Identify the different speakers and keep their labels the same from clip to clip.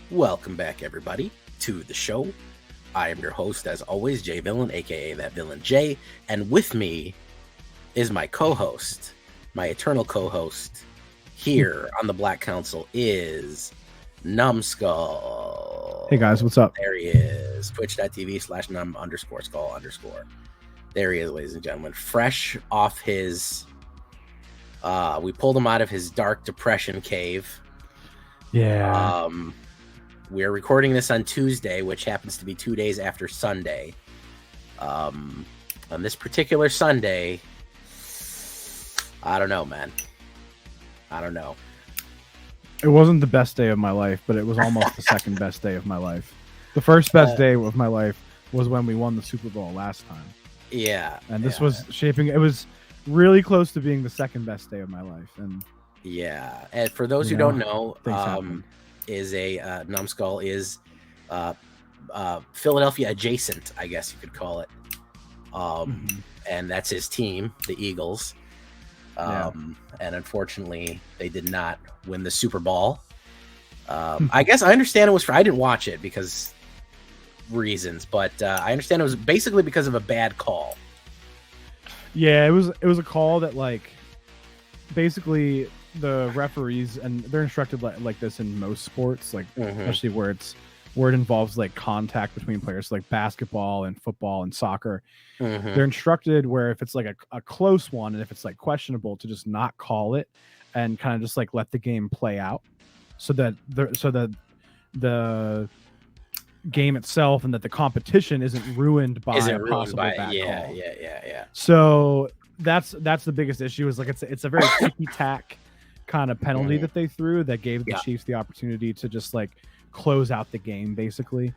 Speaker 1: Welcome back, everybody, to the show. I am your host, as always, Jay Villain, aka that Villain Jay, and with me is my co-host, my eternal co-host here on the Black Council is Numbskull.
Speaker 2: Hey guys, what's up?
Speaker 1: There he is. Twitch.tv/num_skull_. There he is, ladies and gentlemen. Fresh off his we pulled him out of his dark depression cave.
Speaker 2: Yeah.
Speaker 1: We are recording this on Tuesday, which happens to be 2 days after Sunday. On this particular Sunday, I don't know, man. I don't know.
Speaker 2: It wasn't the best day of my life, but it was almost the second best day of my life. The first best day of my life was when we won the Super Bowl last time.
Speaker 1: Yeah.
Speaker 2: And this was shaping, it was really close to being the second best day of my life. And
Speaker 1: yeah. And for those who don't know, Numbskull is Philadelphia adjacent, I guess you could call it. And that's his team, the Eagles. And unfortunately, they did not win the Super Bowl. I guess I understand it was I didn't watch it because reasons, but I understand it was basically because of a bad call.
Speaker 2: Yeah, it was a call that, like, basically the referees, and they're instructed like this in most sports, like especially where it involves like contact between players, like basketball and football and soccer. They're instructed where if it's like a close one and if it's like questionable, to just not call it and kind of just like let the game play out, so that the game itself and that the competition isn't ruined by a possible bad call.
Speaker 1: Yeah.
Speaker 2: So that's the biggest issue, is like it's a very ticky-tack kind of penalty that they threw that gave the Chiefs the opportunity to just like close out the game, basically.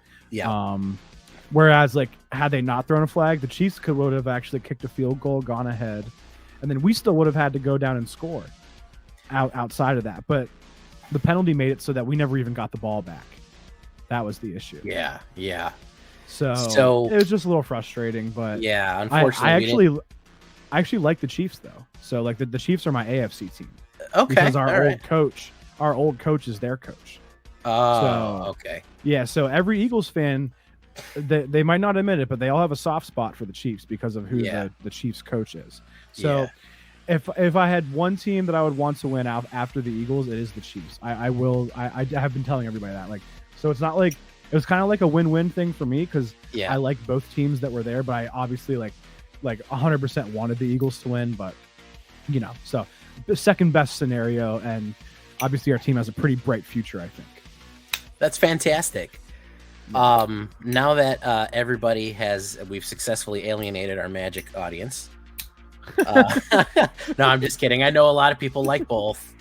Speaker 2: Whereas, like, had they not thrown a flag, the Chiefs would have actually kicked a field goal, gone ahead, and then we still would have had to go down and score outside of that. But the penalty made it so that we never even got the ball back. That was the issue.
Speaker 1: Yeah.
Speaker 2: So it was just a little frustrating, but
Speaker 1: yeah, unfortunately,
Speaker 2: I actually like the Chiefs though. So like the Chiefs are my AFC team.
Speaker 1: Okay,
Speaker 2: because our old coach is their coach.
Speaker 1: Okay.
Speaker 2: Yeah, so every Eagles fan, they might not admit it, but they all have a soft spot for the Chiefs because of who the Chiefs coach is. So if I had one team that I would want to win out after the Eagles, it is the Chiefs. I have been telling everybody that. Like, so it's not like, it was kind of like a win-win thing for me, because I like both teams that were there, but I obviously like 100% wanted the Eagles to win. But you know, so the second best scenario, and obviously our team has a pretty bright future, I think.
Speaker 1: That's fantastic. Now that we've successfully alienated our Magic audience. No, I'm just kidding. I know a lot of people like both.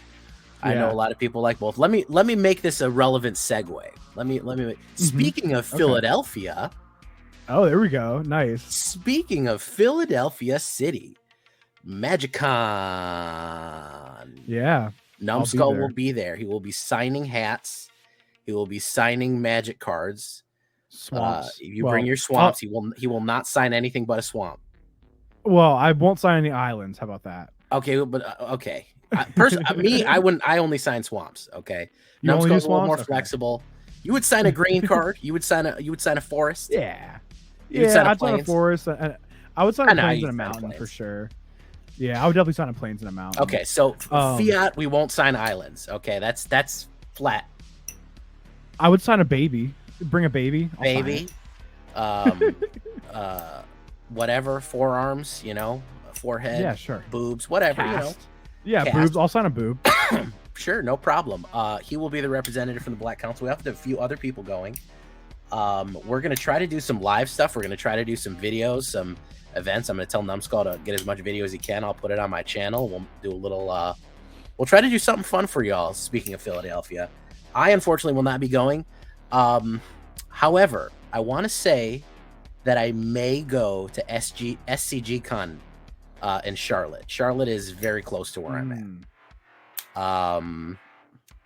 Speaker 1: Let me make this a relevant segue. Let me. Speaking of Philadelphia.
Speaker 2: Oh, there we go. Nice.
Speaker 1: Speaking of Philadelphia City, MagicCon.
Speaker 2: Yeah.
Speaker 1: Numbskull will be there. He will be signing hats. He will be signing Magic cards.
Speaker 2: Swamps.
Speaker 1: If you bring your swamps, he will not sign anything but a swamp.
Speaker 2: Well, I won't sign any islands. How about that?
Speaker 1: Okay, but okay. Me, I wouldn't. I only sign swamps. Okay,
Speaker 2: Numbskull's
Speaker 1: a little more flexible. You would sign a green card. You would sign a forest.
Speaker 2: Yeah.
Speaker 1: I'd
Speaker 2: sign a forest. I would sign a plains and a mountain for sure. Yeah, I would definitely sign a plains and a mountain.
Speaker 1: Okay, so Fiat, we won't sign islands. Okay, that's flat.
Speaker 2: I would sign a baby. Bring a baby.
Speaker 1: Whatever, forearms, forehead.
Speaker 2: Yeah, sure.
Speaker 1: Boobs, whatever,
Speaker 2: Cast. Yeah,
Speaker 1: Cast.
Speaker 2: Boobs. I'll sign a boob.
Speaker 1: Sure, no problem. He will be the representative from the Black Council. We have a few other people going. We're going to try to do some live stuff. We're going to try to do some videos, some events. I'm going to tell Numbskull to get as much video as he can. I'll put it on my channel. We'll do a little, we'll try to do something fun for y'all. Speaking of Philadelphia, I unfortunately will not be going. However, I want to say that I may go to SCG Con in Charlotte. Charlotte is very close to where I'm at.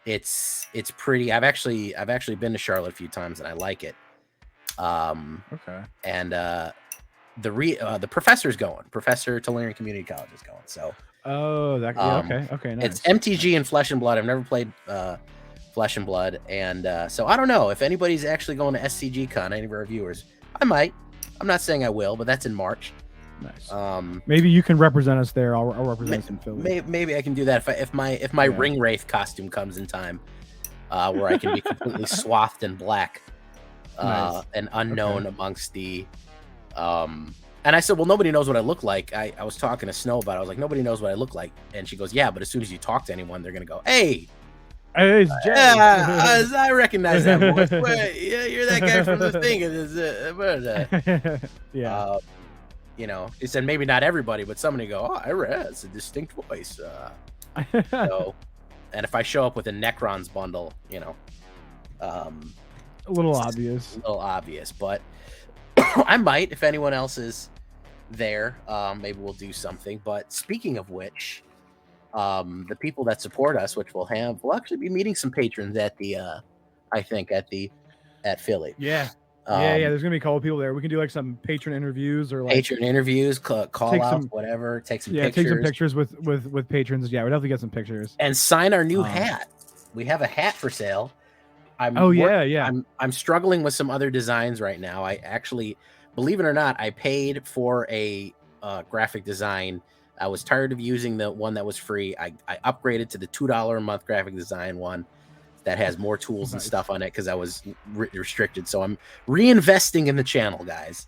Speaker 1: It's pretty. I've actually been to Charlotte a few times and I like it.
Speaker 2: Okay.
Speaker 1: And the professor's going. Professor Tulare Community College is going. So
Speaker 2: okay, nice.
Speaker 1: It's MTG and Flesh and Blood. I've never played Flesh and Blood. And so I don't know if anybody's actually going to SCG Con, any of our viewers. I might. I'm not saying I will, but that's in March.
Speaker 2: Nice. Maybe you can represent us there. I'll represent us in Philly.
Speaker 1: Maybe I can do that if my Ring Wraith costume comes in time, where I can be completely swathed in black,
Speaker 2: Nice.
Speaker 1: and unknown amongst the. And I said, well, nobody knows what I look like. I was talking to Snow about it. I was like, nobody knows what I look like. And she goes, yeah, but as soon as you talk to anyone, they're going to go, hey,
Speaker 2: it's Jay.
Speaker 1: Yeah, I recognize that voice. Wait, yeah, you're that guy from the thing.
Speaker 2: Yeah.
Speaker 1: You know, he said maybe not everybody, but somebody go, oh, I read it's a distinct voice. So, and if I show up with a Necrons bundle, you know,
Speaker 2: a little obvious.
Speaker 1: A little obvious, but I might if anyone else is there. Maybe we'll do something. But speaking of which, the people that support us, which we'll actually be meeting some patrons at the I think at Philly.
Speaker 2: Yeah. There's gonna be a couple of people there. We can do like some patron interviews or like
Speaker 1: patron interviews, call out, whatever. Take some pictures.
Speaker 2: Take some pictures with patrons. Yeah, we'd have to get some pictures
Speaker 1: and sign our new hat. We have a hat for sale. I'm struggling with some other designs right now. I actually, believe it or not, I paid for a graphic design. I was tired of using the one that was free. I upgraded to the $2 a month graphic design one that has more tools and stuff on it because I was restricted. So I'm reinvesting in the channel, guys.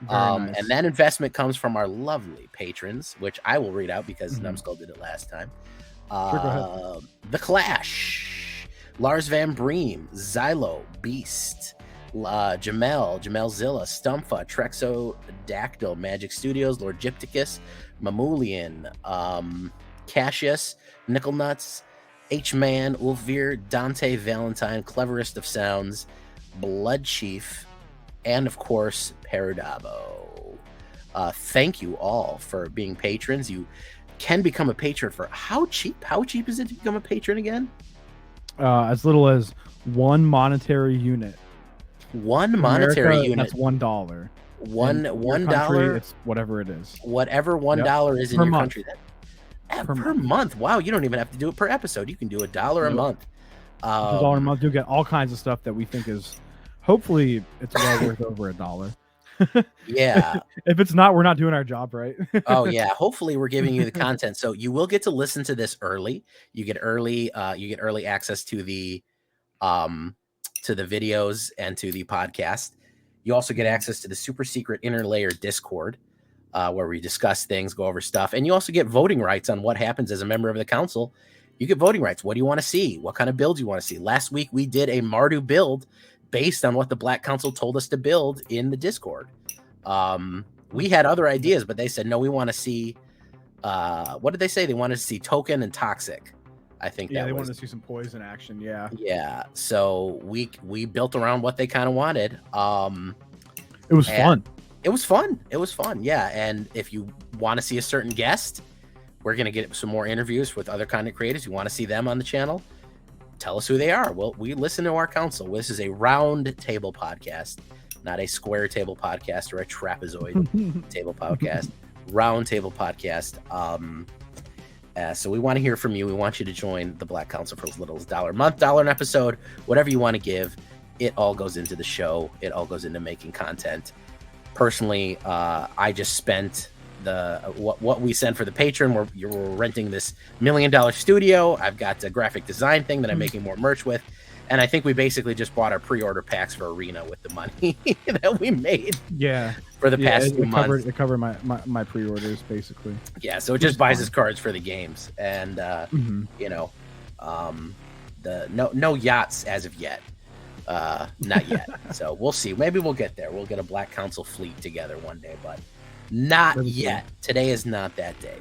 Speaker 1: Nice. And that investment comes from our lovely patrons, which I will read out because Numbskull did it last time.
Speaker 2: Sure, go ahead.
Speaker 1: The Clash, Lars Van Breem, Xylo, Beast, Jamel Zilla, Stumfa, Trexodactyl, Magic Studios, Lord Gypticus, Mamulian, Cassius, Nickel Nuts, H-Man, Ulfveer, Dante Valentine, Cleverest of Sounds, Blood Chief, and of course, Paradabo. Thank you all for being patrons. You can become a patron for how cheap? How cheap is it to become a patron again?
Speaker 2: As little as one monetary unit.
Speaker 1: One monetary unit.
Speaker 2: That's $1.
Speaker 1: $1.
Speaker 2: It's whatever it is.
Speaker 1: Whatever $1 is in your country. Per month. Wow, you don't even have to do it per episode. You can do $1 a month.
Speaker 2: $1 a month, you'll get all kinds of stuff that we think is hopefully it's well worth over $1.
Speaker 1: Yeah.
Speaker 2: If it's not, we're not doing our job right.
Speaker 1: Oh yeah. Hopefully we're giving you the content. So you will get to listen to this early. You get early access to the videos and to the podcast. You also get access to the super secret inner layer Discord, where we discuss things, go over stuff. And you also get voting rights on what happens as a member of the council. You get voting rights. What do you want to see? What kind of builds you want to see? Last week, we did a Mardu build based on what the Black Council told us to build in the Discord. We had other ideas, but they said, no, we want to see, what did they say? They wanted to see Token and Toxic. I think
Speaker 2: they wanted to see some poison action. Yeah.
Speaker 1: Yeah. So we built around what they kind of wanted.
Speaker 2: It was fun.
Speaker 1: It was fun. It was fun. Yeah. And if you want to see a certain guest, we're going to get some more interviews with other content creators. You want to see them on the channel? Tell us who they are. Well, we listen to our council. This is a round table podcast, not a square table podcast or a trapezoid table podcast. Round table podcast. So we want to hear from you. We want you to join the Black Council for as little as $1 a month, $1 an episode, whatever you want to give. It all goes into the show. It all goes into making content. Personally, I just spent what we send for the patron. We're renting this $1 million studio. I've got a graphic design thing that I'm making more merch with. And I think we basically just bought our pre-order packs for Arena with the money that we made.
Speaker 2: Yeah.
Speaker 1: For the past 2 months.
Speaker 2: It covered my pre-orders basically.
Speaker 1: Yeah. So it just buys us cards for the games. And, you know, no yachts as of yet. Not yet. So we'll see. Maybe we'll get there. We'll get a Black Council fleet together one day, but not yet. Today is not that day.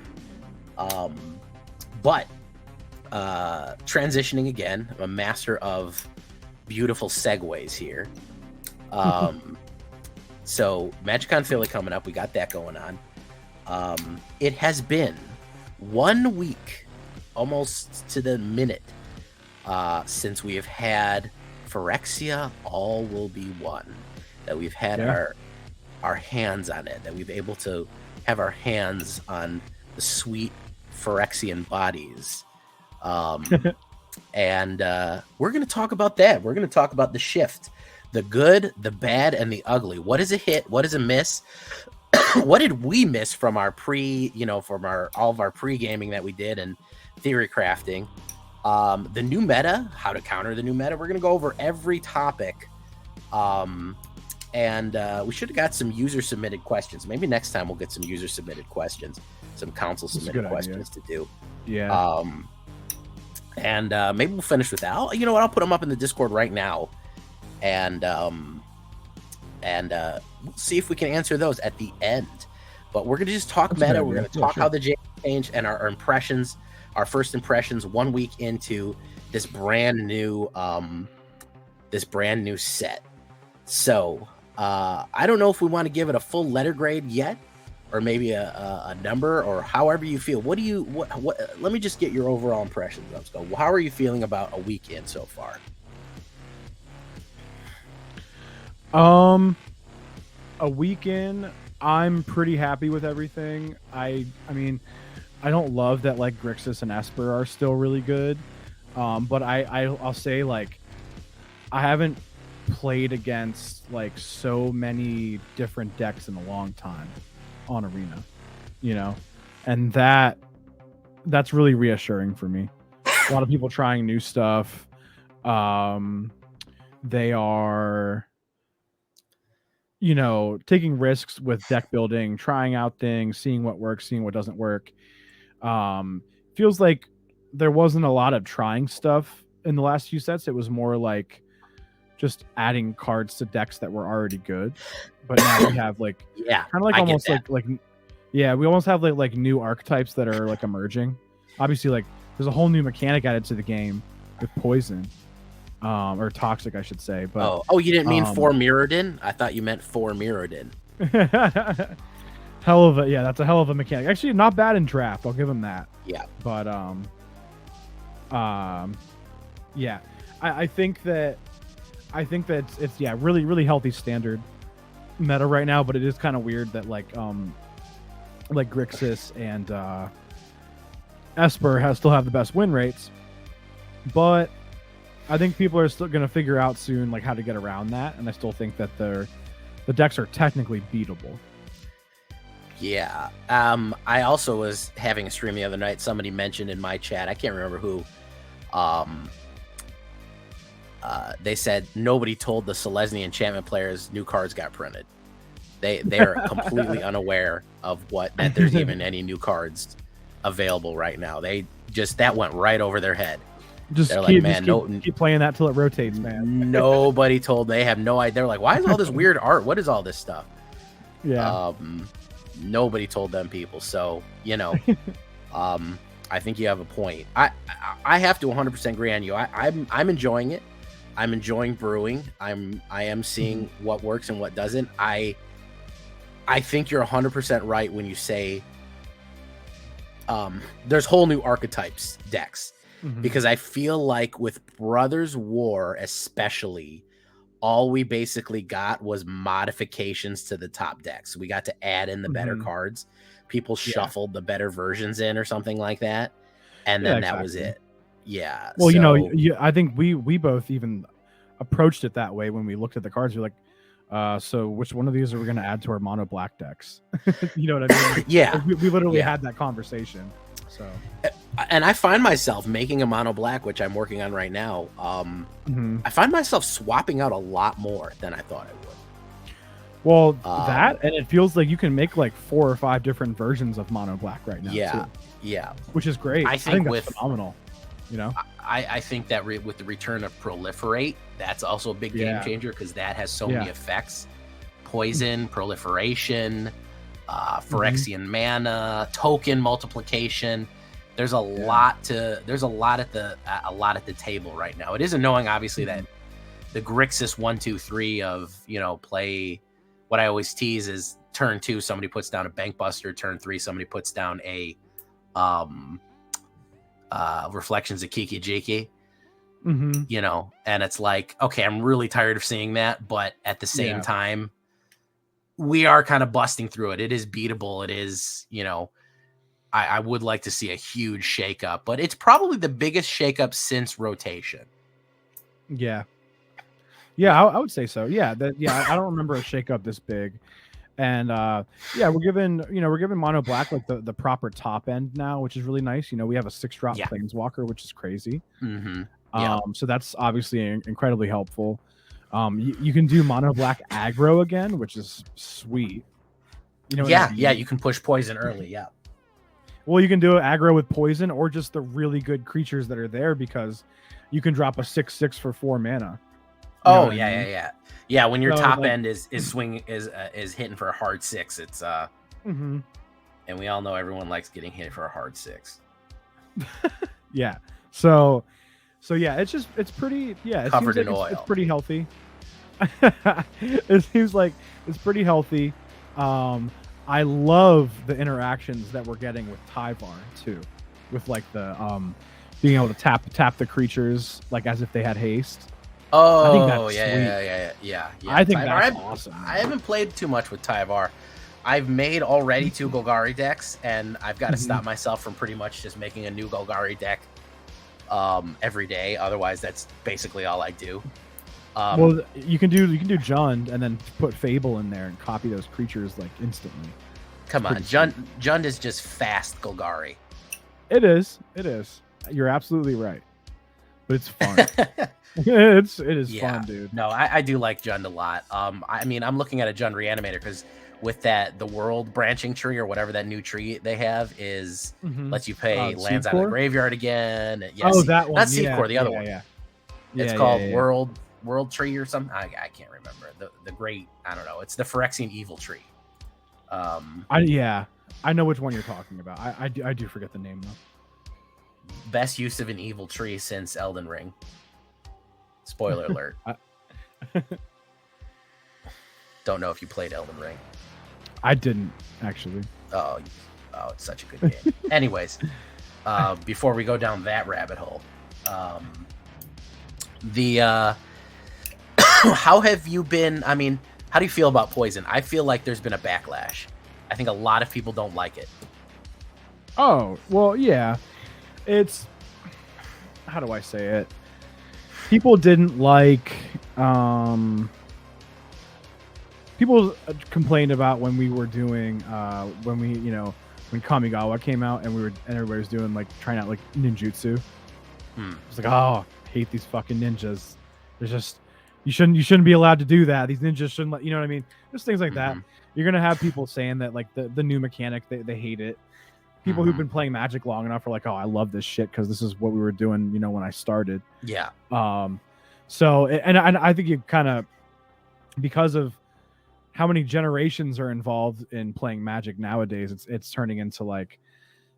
Speaker 1: But transitioning again, I'm a master of beautiful segues here. So MagicCon Philly coming up. We got that going on. It has been 1 week, almost to the minute, since we have had Phyrexia All Will Be One, that we've had our hands on it, that we've able to have our hands on the sweet Phyrexian bodies. And we're going to talk about that. We're going to talk about the shift, the good, the bad, and the ugly. What is a hit? What is a miss? What did we miss from our all of our pre-gaming that we did and theory crafting? The new meta, how to counter the new meta. We're going to go over every topic. And we should have got some user submitted questions. Maybe next time we'll get some user submitted questions, some council submitted questions to do.
Speaker 2: Yeah.
Speaker 1: And maybe we'll finish with that. You know what? I'll put them up in the Discord right now, and we'll see if we can answer those at the end. But we're gonna just talk meta. We're gonna talk how the game changed and our impressions, our first impressions 1 week into this brand new set. So I don't know if we want to give it a full letter grade yet, or maybe a number, or however you feel. What let me just get your overall impressions. Let's go. How are you feeling about a week in so far?
Speaker 2: A week in, I'm pretty happy with everything. I mean, I don't love that like Grixis and Esper are still really good. But I'll say, like, I haven't played against like so many different decks in a long time on Arena, you know, and that's really reassuring for me. A lot of people trying new stuff. They are, you know, taking risks with deck building, trying out things, seeing what works, seeing what doesn't work. Feels like there wasn't a lot of trying stuff in the last few sets. It was more like just adding cards to decks that were already good. But now we have like, kind of like almost like we almost have like new archetypes that are like emerging. Obviously, like there's a whole new mechanic added to the game with poison, or toxic, I should say. But
Speaker 1: you didn't mean for Mirrodin? I thought you meant for Mirrodin.
Speaker 2: That's a hell of a mechanic. Actually, not bad in draft. I'll give him that.
Speaker 1: Yeah.
Speaker 2: But yeah, I think that it's really, really healthy standard meta right now. But it is kind of weird that like Grixis and Esper still have the best win rates, but I think people are still going to figure out soon like how to get around that, and I still think that the decks are technically beatable.
Speaker 1: Yeah. I also was having a stream the other night. Somebody mentioned in my chat, I can't remember who, they said nobody told the Selesnya enchantment players new cards got printed. They're completely unaware of that there's even any new cards available right now. They just, that went right over their head.
Speaker 2: Keep playing that till it rotates, man.
Speaker 1: Nobody told. They have no idea. They're like, why is all this weird art? What is all this stuff?
Speaker 2: Yeah.
Speaker 1: Nobody told them people. So, you know, I think you have a point. I have to 100% agree on you. I'm enjoying it. I'm enjoying brewing. I am seeing what works and what doesn't. I think you're 100% right when you say there's whole new archetypes decks, because I feel like with Brothers War especially, all we basically got was modifications to the top decks. We got to add in the better cards. People shuffled the better versions in or something like that, and then that was it. Yeah.
Speaker 2: Well, I think we both even approached it that way when we looked at the cards. We're like, so which one of these are we going to add to our mono black decks? You know what I mean?
Speaker 1: Yeah.
Speaker 2: We literally had that conversation. So,
Speaker 1: and I find myself making a mono black, which I'm working on right now. I find myself swapping out a lot more than I thought I would.
Speaker 2: Well, and it feels like you can make like 4 or 5 different versions of mono black right now.
Speaker 1: Yeah.
Speaker 2: Too,
Speaker 1: yeah.
Speaker 2: Which is great.
Speaker 1: I think
Speaker 2: that's phenomenal. You know,
Speaker 1: I think that with the return of Proliferate, that's also a big game changer, because that has so many effects: poison, proliferation, Phyrexian mana, token multiplication. There's a lot at the table right now. It is annoying, obviously, that the Grixis 1, 2, 3 of, you know, play. What I always tease is turn 2 somebody puts down a Bankbuster, turn 3 somebody puts down a Reflections of Kiki Jiki. You know, and it's like, okay, I'm really tired of seeing that, but at the same time, we are kind of busting through it. It is beatable. It is, you know, I would like to see a huge shakeup, but it's probably the biggest shakeup since rotation.
Speaker 2: Yeah. Yeah, I would say so. Yeah, I don't remember a shakeup this big. And yeah, we're giving mono black like the proper top end now, which is really nice. You know, we have a 6-drop planeswalker, which is crazy. So that's obviously incredibly helpful. You can do mono black aggro again, which is sweet. You know,
Speaker 1: you can push poison early. Yeah.
Speaker 2: Well, you can do aggro with poison or just the really good creatures that are there, because you can drop a 6/6 for 4 mana.
Speaker 1: Oh yeah. When your top end is hitting for a hard 6, it's and we all know everyone likes getting hit for a hard 6.
Speaker 2: Yeah. So yeah, it's pretty
Speaker 1: covered in oil.
Speaker 2: It's pretty healthy. It seems like it's pretty healthy. I love the interactions that we're getting with Tyvar too, with like the being able to tap the creatures like as if they had haste.
Speaker 1: Oh,
Speaker 2: I think that's
Speaker 1: yeah.
Speaker 2: I think that's awesome.
Speaker 1: I haven't played too much with Tyvar. I've made already 2 Golgari decks, and I've got to stop myself from pretty much just making a new Golgari deck every day. Otherwise, that's basically all I do.
Speaker 2: Well, you can do Jund and then put Fable in there and copy those creatures like instantly.
Speaker 1: Come on, Jund is just fast Golgari.
Speaker 2: It is. You're absolutely right. But it's fun. It is fun, dude.
Speaker 1: No, I do like Jund a lot. I mean, I'm looking at a Jund Reanimator because with the world branching tree or whatever that new tree they have is lets you pay lands out of the graveyard again.
Speaker 2: That one.
Speaker 1: Not Seedcore, the other one.
Speaker 2: Yeah.
Speaker 1: It's called World Tree or something. I can't remember. The great, I don't know. It's the Phyrexian Evil Tree.
Speaker 2: I know which one you're talking about. I do forget the name though.
Speaker 1: Best use of an evil tree since Elden Ring. Spoiler alert. Don't know if you played Elden Ring.
Speaker 2: I didn't actually.
Speaker 1: Oh, it's such a good game. Anyways, before we go down that rabbit hole, how have you been? I mean, how do you feel about poison? I feel like there's been a backlash. I think a lot of people don't like it.
Speaker 2: Oh, well, yeah. It's, how do I say it? People didn't like, people complained about when we were doing, when Kamigawa came out and everybody was doing like, trying out like ninjutsu. It's like, oh, I hate these fucking ninjas. There's just, you shouldn't be allowed to do that. These ninjas shouldn't let, you know what I mean? Just things like that. You're going to have people saying that like the new mechanic, they hate it. People who've been playing Magic long enough are like, oh, I love this shit because this is what we were doing, when I started.
Speaker 1: Yeah.
Speaker 2: So, and I think you kind of, because of how many generations are involved in playing Magic nowadays, it's turning into like,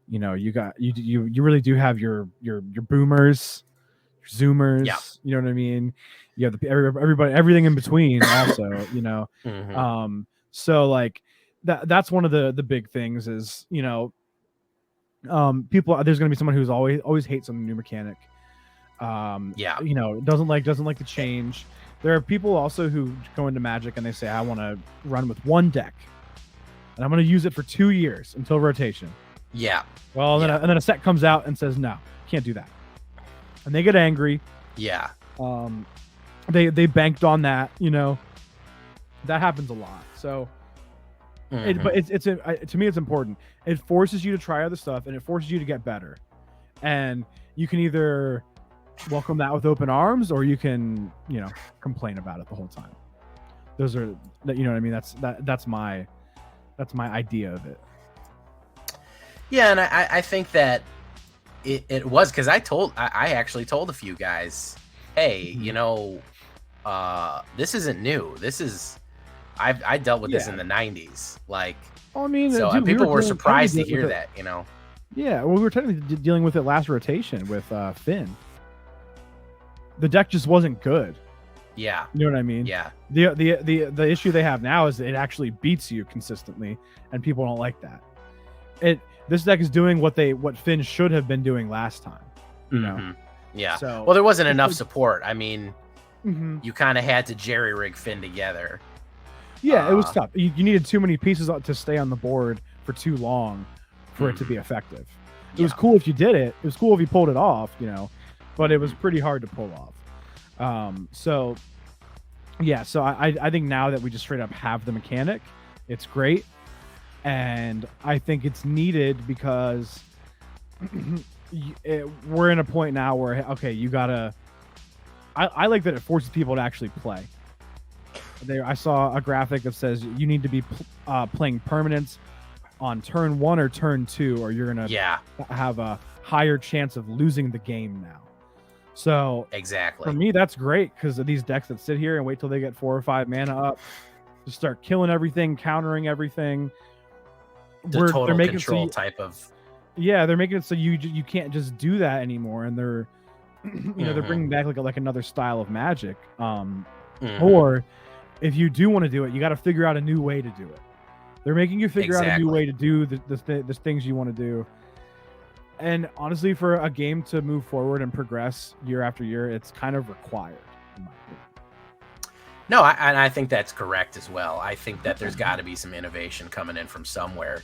Speaker 2: you really do have your boomers, your zoomers.
Speaker 1: Yeah.
Speaker 2: You know what I mean? You have everybody, everything in between also, so like that's one of the big things is, people, there's going to be someone who's always hates some new mechanic. Doesn't like the change. There are people also who go into Magic and they say, I want to run with one deck and I'm going to use it for 2 years until rotation.
Speaker 1: Yeah.
Speaker 2: Well, and then a set comes out and says, no, can't do that. And they get angry.
Speaker 1: Yeah.
Speaker 2: They banked on that, that happens a lot. So, but to me, it's important. It forces you to try other stuff and it forces you to get better. And you can either welcome that with open arms or you can, complain about it the whole time. Those are, you know what I mean? That's my idea of it.
Speaker 1: Yeah. And I think that it was, cause I actually told a few guys, hey, this isn't new. This is, I dealt with this in the 90s. Like, people were surprised to hear that,
Speaker 2: Yeah, well, we were technically dealing with it last rotation with Finn. The deck just wasn't good.
Speaker 1: Yeah.
Speaker 2: You know what I mean?
Speaker 1: Yeah.
Speaker 2: The issue they have now is that it actually beats you consistently, and people don't like that. This deck is doing what Finn should have been doing last time. You know?
Speaker 1: Yeah. So, well, there wasn't enough support. I mean, you kind of had to jerry rig Finn together.
Speaker 2: Yeah, it was tough. You needed too many pieces to stay on the board for too long for it to be effective. It was cool if you did it. It was cool if you pulled it off, you know, but it was pretty hard to pull off. So I think now that we just straight up have the mechanic, it's great. And I think it's needed because we're in a point now where, okay, you gotta, I like that it forces people to actually play. I saw a graphic that says you need to be playing permanents on turn 1 or turn 2, or you're gonna have a higher chance of losing the game now. So
Speaker 1: exactly,
Speaker 2: for me, that's great because of these decks that sit here and wait till they get 4 or 5 mana up, just start killing everything, countering everything.
Speaker 1: They're making control type of.
Speaker 2: Yeah, they're making it so you can't just do that anymore, and they're they're bringing back like another style of Magic. Or if you do want to do it, you got to figure out a new way to do it. They're making you figure out a new way to do the things you want to do. And honestly, for a game to move forward and progress year after year, it's kind of required, in my opinion.
Speaker 1: No, I think that's correct as well. I think that there's got to be some innovation coming in from somewhere.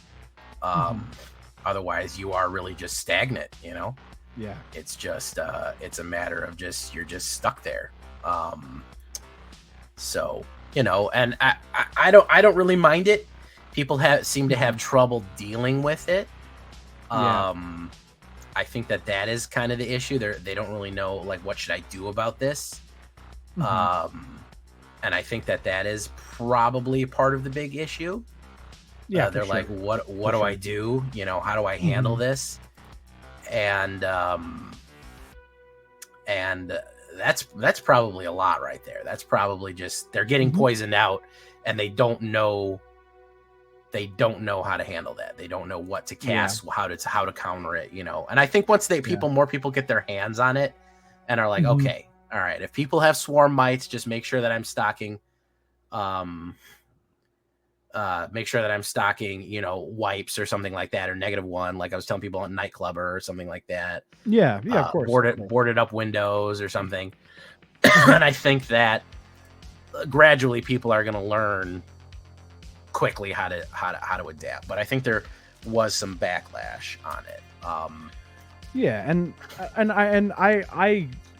Speaker 1: Otherwise, you are really just stagnant, you know?
Speaker 2: Yeah.
Speaker 1: It's just, it's a matter of you're just stuck there. So, you know, and I don't really mind it. People seem to have trouble dealing with it. I think that is kind of the issue. They don't really know, like, what should I do about this? And I think that is probably part of the big issue. Yeah, they're like, what do I do? You know, how do I handle this? And that's probably a lot right there. That's probably just they're getting poisoned out, and they don't know how to handle that. They don't know what to cast, how to counter it, you know. And I think once more people get their hands on it and are like, okay, all right, if people have swarm mites, just make sure that I'm stocking you know, wipes or something like that, or -1, like I was telling people on Nightclubber or something like that.
Speaker 2: Of course.
Speaker 1: Boarded up windows or something. And I think that gradually people are going to learn quickly how to adapt. But I think there was some backlash on it.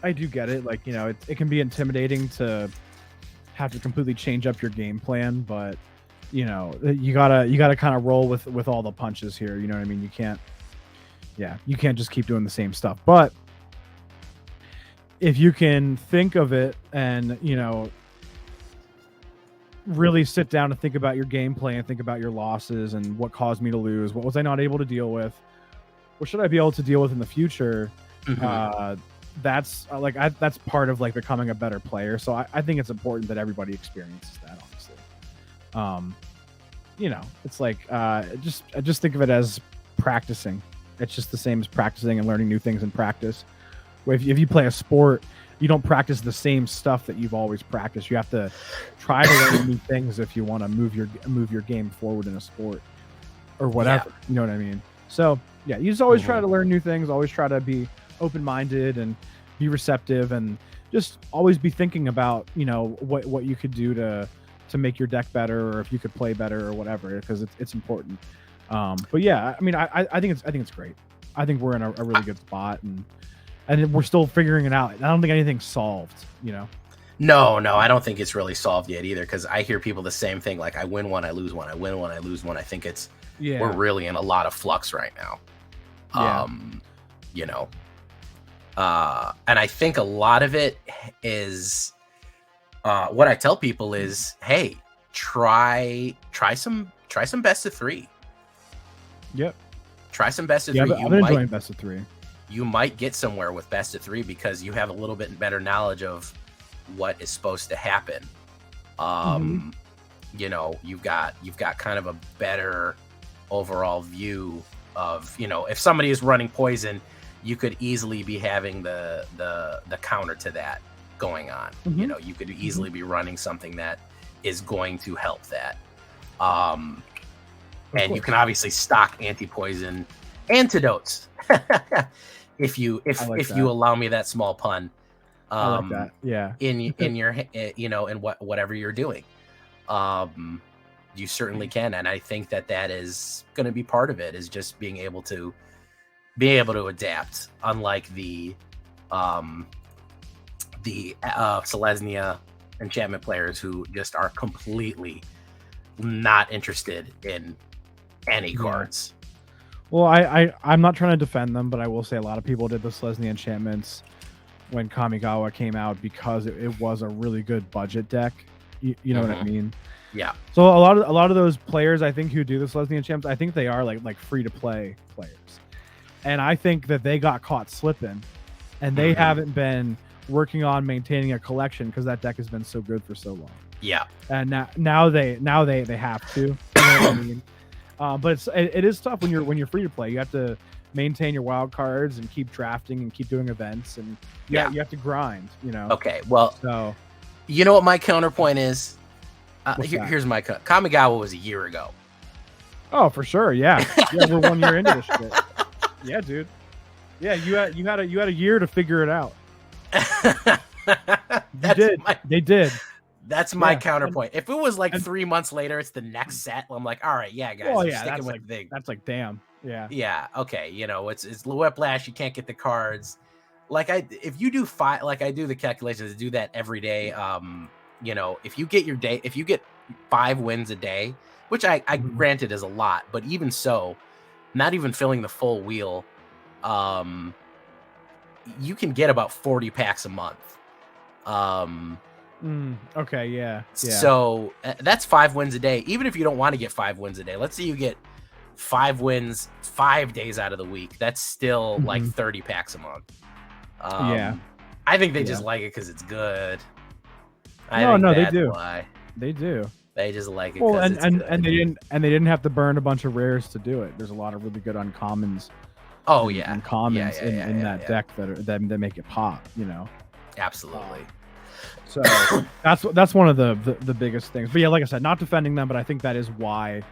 Speaker 2: I do get it. Like, you know, it can be intimidating to have to completely change up your game plan, but you know, you gotta kind of roll with all the punches here. You know what I mean? You can't just keep doing the same stuff. But if you can think of it and, you know, really sit down and think about your gameplay and think about your losses and what caused me to lose, what was I not able to deal with, what should I be able to deal with in the future? That's that's part of like becoming a better player. So I think it's important that everybody experiences that, honestly. You know, it's like just think of it as practicing. It's just the same as practicing and learning new things in practice. If you play a sport, you don't practice the same stuff that you've always practiced. You have to try to learn new things if you want to move your game forward in a sport or whatever. You know what I mean? So yeah, you just always try to learn new things. Always try to be open-minded and be receptive, and just always be thinking about, you know, what you could do to make your deck better, or if you could play better or whatever, because it's important. But yeah, I mean, I think it's great. I think we're in a really good spot, and we're still figuring it out. I don't think anything's solved, you know.
Speaker 1: No, I don't think it's really solved yet either, because I hear people the same thing, like I win one, I lose one, I win one, I lose one. I think we're really in a lot of flux right now. You know, and I think a lot of it is what I tell people is, hey, try some best of 3.
Speaker 2: Yep.
Speaker 1: Try some best of 3.
Speaker 2: I've been enjoying best of 3.
Speaker 1: You might get somewhere with best of 3 because you have a little bit better knowledge of what is supposed to happen. You know, you've got kind of a better overall view of, you know, if somebody is running poison, you could easily be having the counter to that going on. You know, you could easily be running something that is going to help that. And you can obviously stock anti-poison antidotes if you allow me that small pun.
Speaker 2: I like that. Yeah.
Speaker 1: in your, you know, in whatever you're doing. you certainly can, and I think that is going to be part of it, is just being able to adapt, unlike the Selesnya enchantment players who just are completely not interested in any cards.
Speaker 2: Well, I'm not trying to defend them, but I will say a lot of people did the Selesnya enchantments when Kamigawa came out because it was a really good budget deck. You know what I mean?
Speaker 1: Yeah.
Speaker 2: So a lot of those players, I think, who do the Selesnya enchantments, I think they are like free to play players, and I think that they got caught slipping, and they haven't been working on maintaining a collection because that deck has been so good for so long.
Speaker 1: Yeah.
Speaker 2: And now they have to. You know what I mean? But it is tough when you're free to play. You have to maintain your wild cards and keep drafting and keep doing events, and you have to grind. You know.
Speaker 1: Okay. Well.
Speaker 2: So.
Speaker 1: You know what my counterpoint is?
Speaker 2: Here's
Speaker 1: my Kamigawa was a year ago.
Speaker 2: Oh, for sure. Yeah. We're 1 year into this shit. Yeah, dude. Yeah, you had a year to figure it out. They did.
Speaker 1: That's my counterpoint. If it was like 3 months later, it's the next set. I'm like, all right, yeah, guys.
Speaker 2: Well, yeah, that's like damn. Yeah.
Speaker 1: Yeah. Okay. You know, it's Whiplash. You can't get the cards. Like if you do like I do the calculations, I do that every day. You know, if you get 5 wins a day, which I granted is a lot, but even so, not even filling the full wheel, you can get about 40 packs a month.
Speaker 2: Okay, yeah.
Speaker 1: So that's 5 wins a day. Even if you don't want to get 5 wins a day, let's say you get 5 wins 5 days out of the week. That's still like 30 packs a month.
Speaker 2: Yeah.
Speaker 1: I think they just like it because it's good.
Speaker 2: No, they do. They do.
Speaker 1: They just like it.
Speaker 2: Well, and they didn't have to burn a bunch of rares to do it. There's a lot of really good uncommons.
Speaker 1: Oh yeah,
Speaker 2: uncommons in that deck that make it pop. You know.
Speaker 1: Absolutely.
Speaker 2: So that's one of the biggest things. But yeah, like I said, not defending them, but I think that is why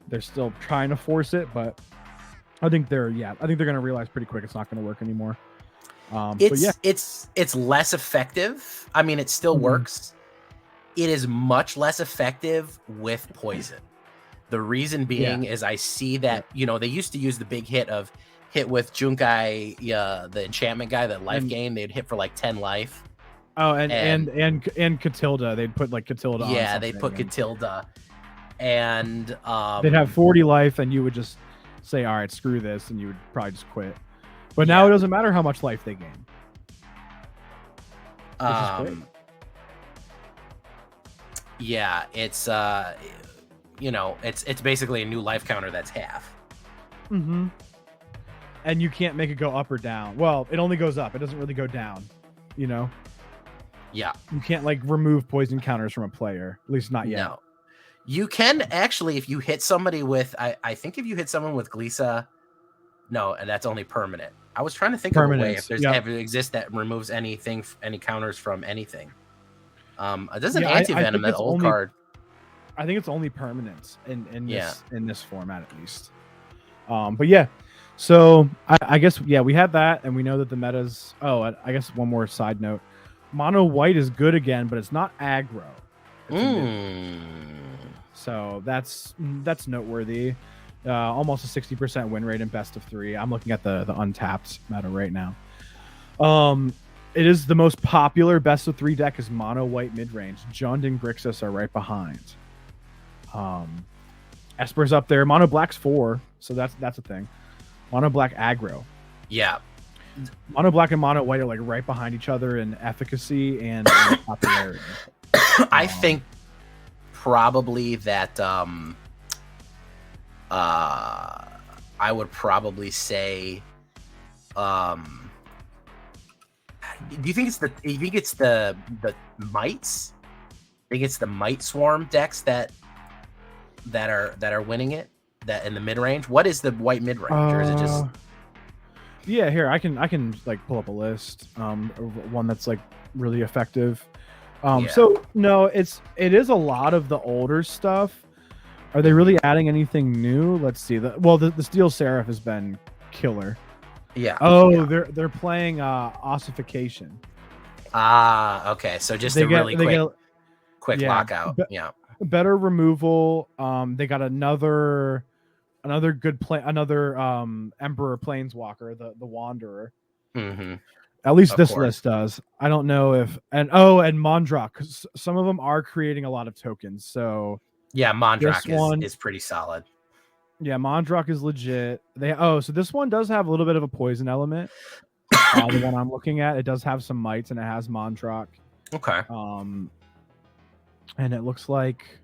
Speaker 2: they're still trying to force it. But I think they're gonna realize pretty quick it's not gonna work anymore.
Speaker 1: It's less effective. I mean, it still works. It is much less effective with poison. The reason being is I see that, you know, they used to use the big hit with Junkai, the enchantment guy, that life gain. They'd hit for like 10 life.
Speaker 2: Oh, and Catilda. They'd put like Catilda on.
Speaker 1: Yeah, they'd put Catilda. And
Speaker 2: they'd have 40 life, and you would just say, all right, screw this, and you would probably just quit. But now it doesn't matter how much life they gain.
Speaker 1: Yeah, it's you know, it's basically a new life counter that's half.
Speaker 2: And you can't make it go up or down. Well, it only goes up. It doesn't really go down. You know.
Speaker 1: Yeah.
Speaker 2: You can't like remove poison counters from a player. At least not yet.
Speaker 1: No. You can actually, if you hit somebody with, I think if you hit someone with Glisa, no, and that's only permanent. I was trying to think of a way if there's ever exists that removes any counters from anything. There's an anti-venom, that old card.
Speaker 2: I think it's only permanents in this format at least. But yeah, so I guess we had that, and we know that the metas. Oh, I guess one more side note: mono white is good again, but it's not aggro. So that's noteworthy. Almost a 60% win rate in best of 3. I'm looking at the untapped meta right now. It is the most popular best of 3 deck is mono white mid range. Jund and Grixis are right behind. Esper's up there. Mono black's 4, so that's a thing. Mono black aggro.
Speaker 1: Yeah.
Speaker 2: Mono black and mono white are like right behind each other in efficacy and popularity.
Speaker 1: I think probably that I would probably say do you think it's the mites? I think it's the mite swarm decks that are winning it, that in the mid range. What is the white mid range, or is it just?
Speaker 2: Yeah, here I can like pull up a list. Of one that's like really effective. So no, it is a lot of the older stuff. Are they really adding anything new? Let's see. The Steel Seraph has been killer.
Speaker 1: Yeah.
Speaker 2: Oh, they're playing Ossification.
Speaker 1: Okay. So just quick lockout.
Speaker 2: better removal. They got another good another Emperor Planeswalker, the Wanderer.
Speaker 1: Mm-hmm.
Speaker 2: At least
Speaker 1: Of
Speaker 2: this
Speaker 1: course.
Speaker 2: list does. I don't know if and Mondrak, because some of them are creating a lot of tokens. So
Speaker 1: yeah, Mondrak is pretty solid.
Speaker 2: Yeah, Mondrak is legit. So this one does have a little bit of a poison element. The one I'm looking at, it does have some mites and it has Mondrak.
Speaker 1: Okay.
Speaker 2: And it looks like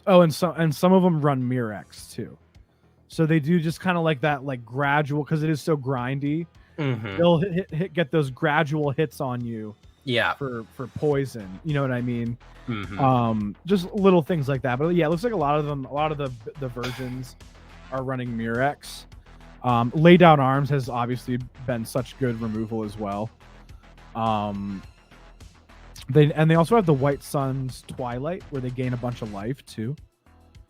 Speaker 2: and some of them run Mirex too. So they do just kind of like that, like gradual, because it is so grindy.
Speaker 1: Mm-hmm.
Speaker 2: They'll get those gradual hits on you.
Speaker 1: Yeah.
Speaker 2: For poison, you know what I mean?
Speaker 1: Mm-hmm.
Speaker 2: Just little things like that. But yeah, it looks like a lot of the versions are running Mirex. Lay Down Arms has obviously been such good removal as well. They also have the White Sun's Twilight, where they gain a bunch of life too.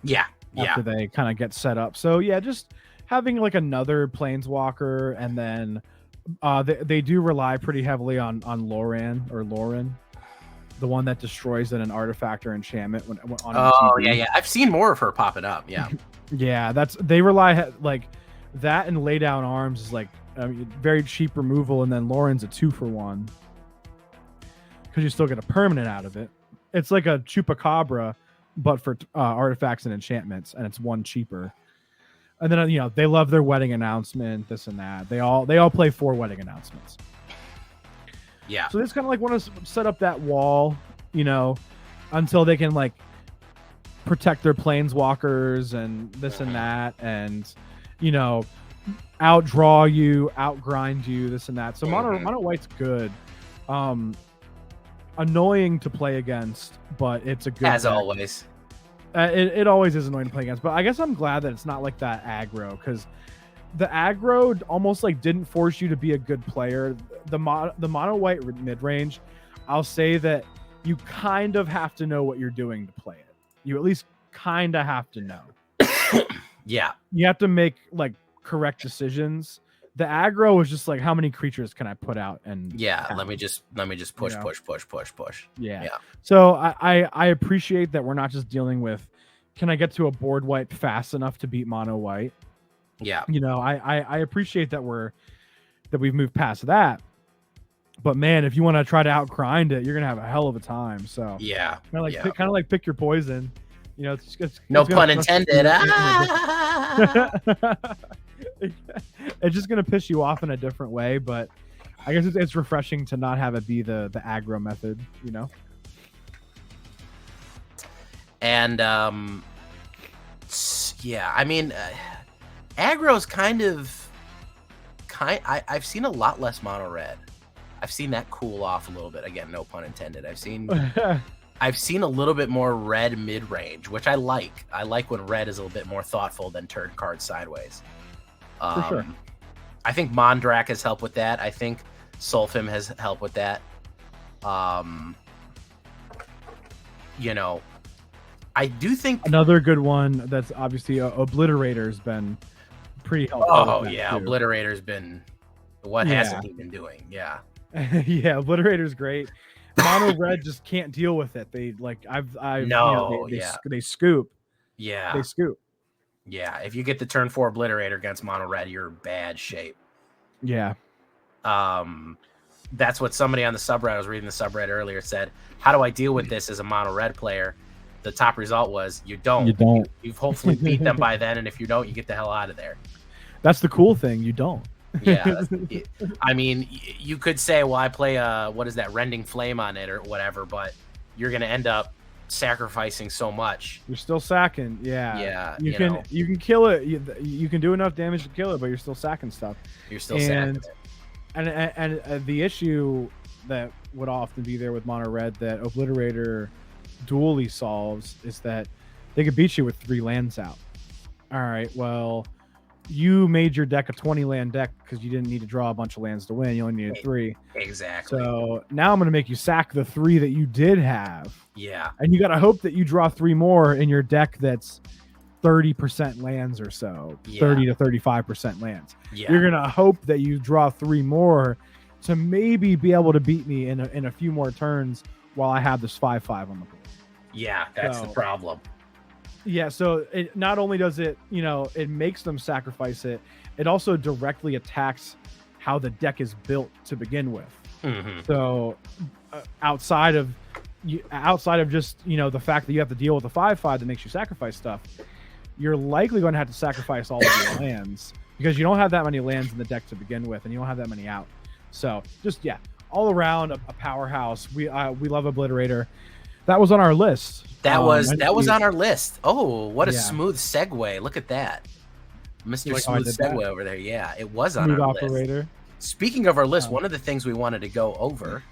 Speaker 1: Yeah.
Speaker 2: After they kind of get set up. So yeah, just having like another Planeswalker, and then they do rely pretty heavily on Lauren, the one that destroys an artifact or enchantment when on.
Speaker 1: Oh yeah. I've seen more of her popping up. Yeah.
Speaker 2: Yeah, they rely like that, and Lay Down Arms is like very cheap removal, and then Lauren's a 2-for-1 because you still get a permanent out of it. It's like a Chupacabra, but for artifacts and enchantments, and it's 1 cheaper. And then they love their wedding announcement, this and that. They all play 4 wedding announcements.
Speaker 1: Yeah.
Speaker 2: So they just kind of like want to set up that wall, until they can like protect their planeswalkers and this and that, and outdraw you, outgrind you, this and that. So mono white's good. Annoying to play against, but it's a good
Speaker 1: as
Speaker 2: deck.
Speaker 1: always.
Speaker 2: It always is annoying to play against, but I guess I'm glad that it's not like that aggro, because the aggro almost like didn't force you to be a good player. The mono white mid range, I'll say that you kind of have to know what you're doing to play it. You at least kind of have to know.
Speaker 1: Yeah,
Speaker 2: you have to make like correct decisions. The aggro is just like, how many creatures can I put out? And
Speaker 1: let me just push.
Speaker 2: Yeah. So I appreciate that we're not just dealing with, can I get to a board wipe fast enough to beat mono white?
Speaker 1: Yeah.
Speaker 2: I appreciate that we've moved past that. But man, if you want to try to outgrind it, you're gonna have a hell of a time. So
Speaker 1: yeah,
Speaker 2: kind of like pick your poison. It's
Speaker 1: no pun intended.
Speaker 2: It's just gonna piss you off in a different way, but I guess it's refreshing to not have it be the aggro method,
Speaker 1: And yeah, I mean, aggro's I've seen a lot less mono red. I've seen that cool off a little bit. Again, no pun intended. I've seen a little bit more red mid range, which I like. I like when red is a little bit more thoughtful than turn cards sideways.
Speaker 2: For sure.
Speaker 1: I think Mondrak has helped with that. I think Sulfim has helped with that. I do think
Speaker 2: another good one that's obviously Obliterator's been pretty helpful.
Speaker 1: Oh yeah, too. Obliterator's been hasn't he been doing? Yeah.
Speaker 2: Yeah, Obliterator's great. Mono red just can't deal with it. They like they scoop.
Speaker 1: Yeah.
Speaker 2: They scoop.
Speaker 1: Yeah, if you get the turn 4 Obliterator against mono red, you're in bad shape.
Speaker 2: Yeah.
Speaker 1: That's what somebody on the subreddit, I was reading the subreddit earlier, said, how do I deal with this as a mono red player? The top result was you don't. You've hopefully beat them by then, and if you don't, you get the hell out of there.
Speaker 2: That's the cool thing. You don't.
Speaker 1: Yeah. I mean, you could say, well, I play what is that, Rending Flame on it or whatever, but you're going to end up sacrificing so much.
Speaker 2: You're still sacking.
Speaker 1: Yeah.
Speaker 2: You can kill it. You can do enough damage to kill it, but you're still sacking stuff.
Speaker 1: You're still sacking it.
Speaker 2: And the issue that would often be there with mono red that Obliterator dually solves is that they could beat you with 3 lands out. All right, well, you made your deck a 20 land deck because you didn't need to draw a bunch of lands to win. You only needed 3.
Speaker 1: Exactly.
Speaker 2: So now I'm going to make you sack the 3 that you did have.
Speaker 1: Yeah.
Speaker 2: And you got to hope that you draw 3 more in your deck that's 30% lands or so, 30 to 35% lands.
Speaker 1: Yeah.
Speaker 2: You're going to hope that you draw 3 more to maybe be able to beat me in a few more turns while I have this 5/5 on the board.
Speaker 1: Yeah, that's the problem.
Speaker 2: Yeah, so it not only does it, it makes them sacrifice it, it also directly attacks how the deck is built to begin with. So outside of just the fact that you have to deal with a 5/5 that makes you sacrifice stuff, you're likely going to have to sacrifice all of your lands because you don't have that many lands in the deck to begin with, and you don't have that many out. So just all around a powerhouse. We love Obliterator. That was on our list.
Speaker 1: That was on our list. Oh, what a smooth segue! Look at that, Mr. Smooth Segue over there. Yeah, it was on our list. Speaking of our list, one of the things we wanted to go over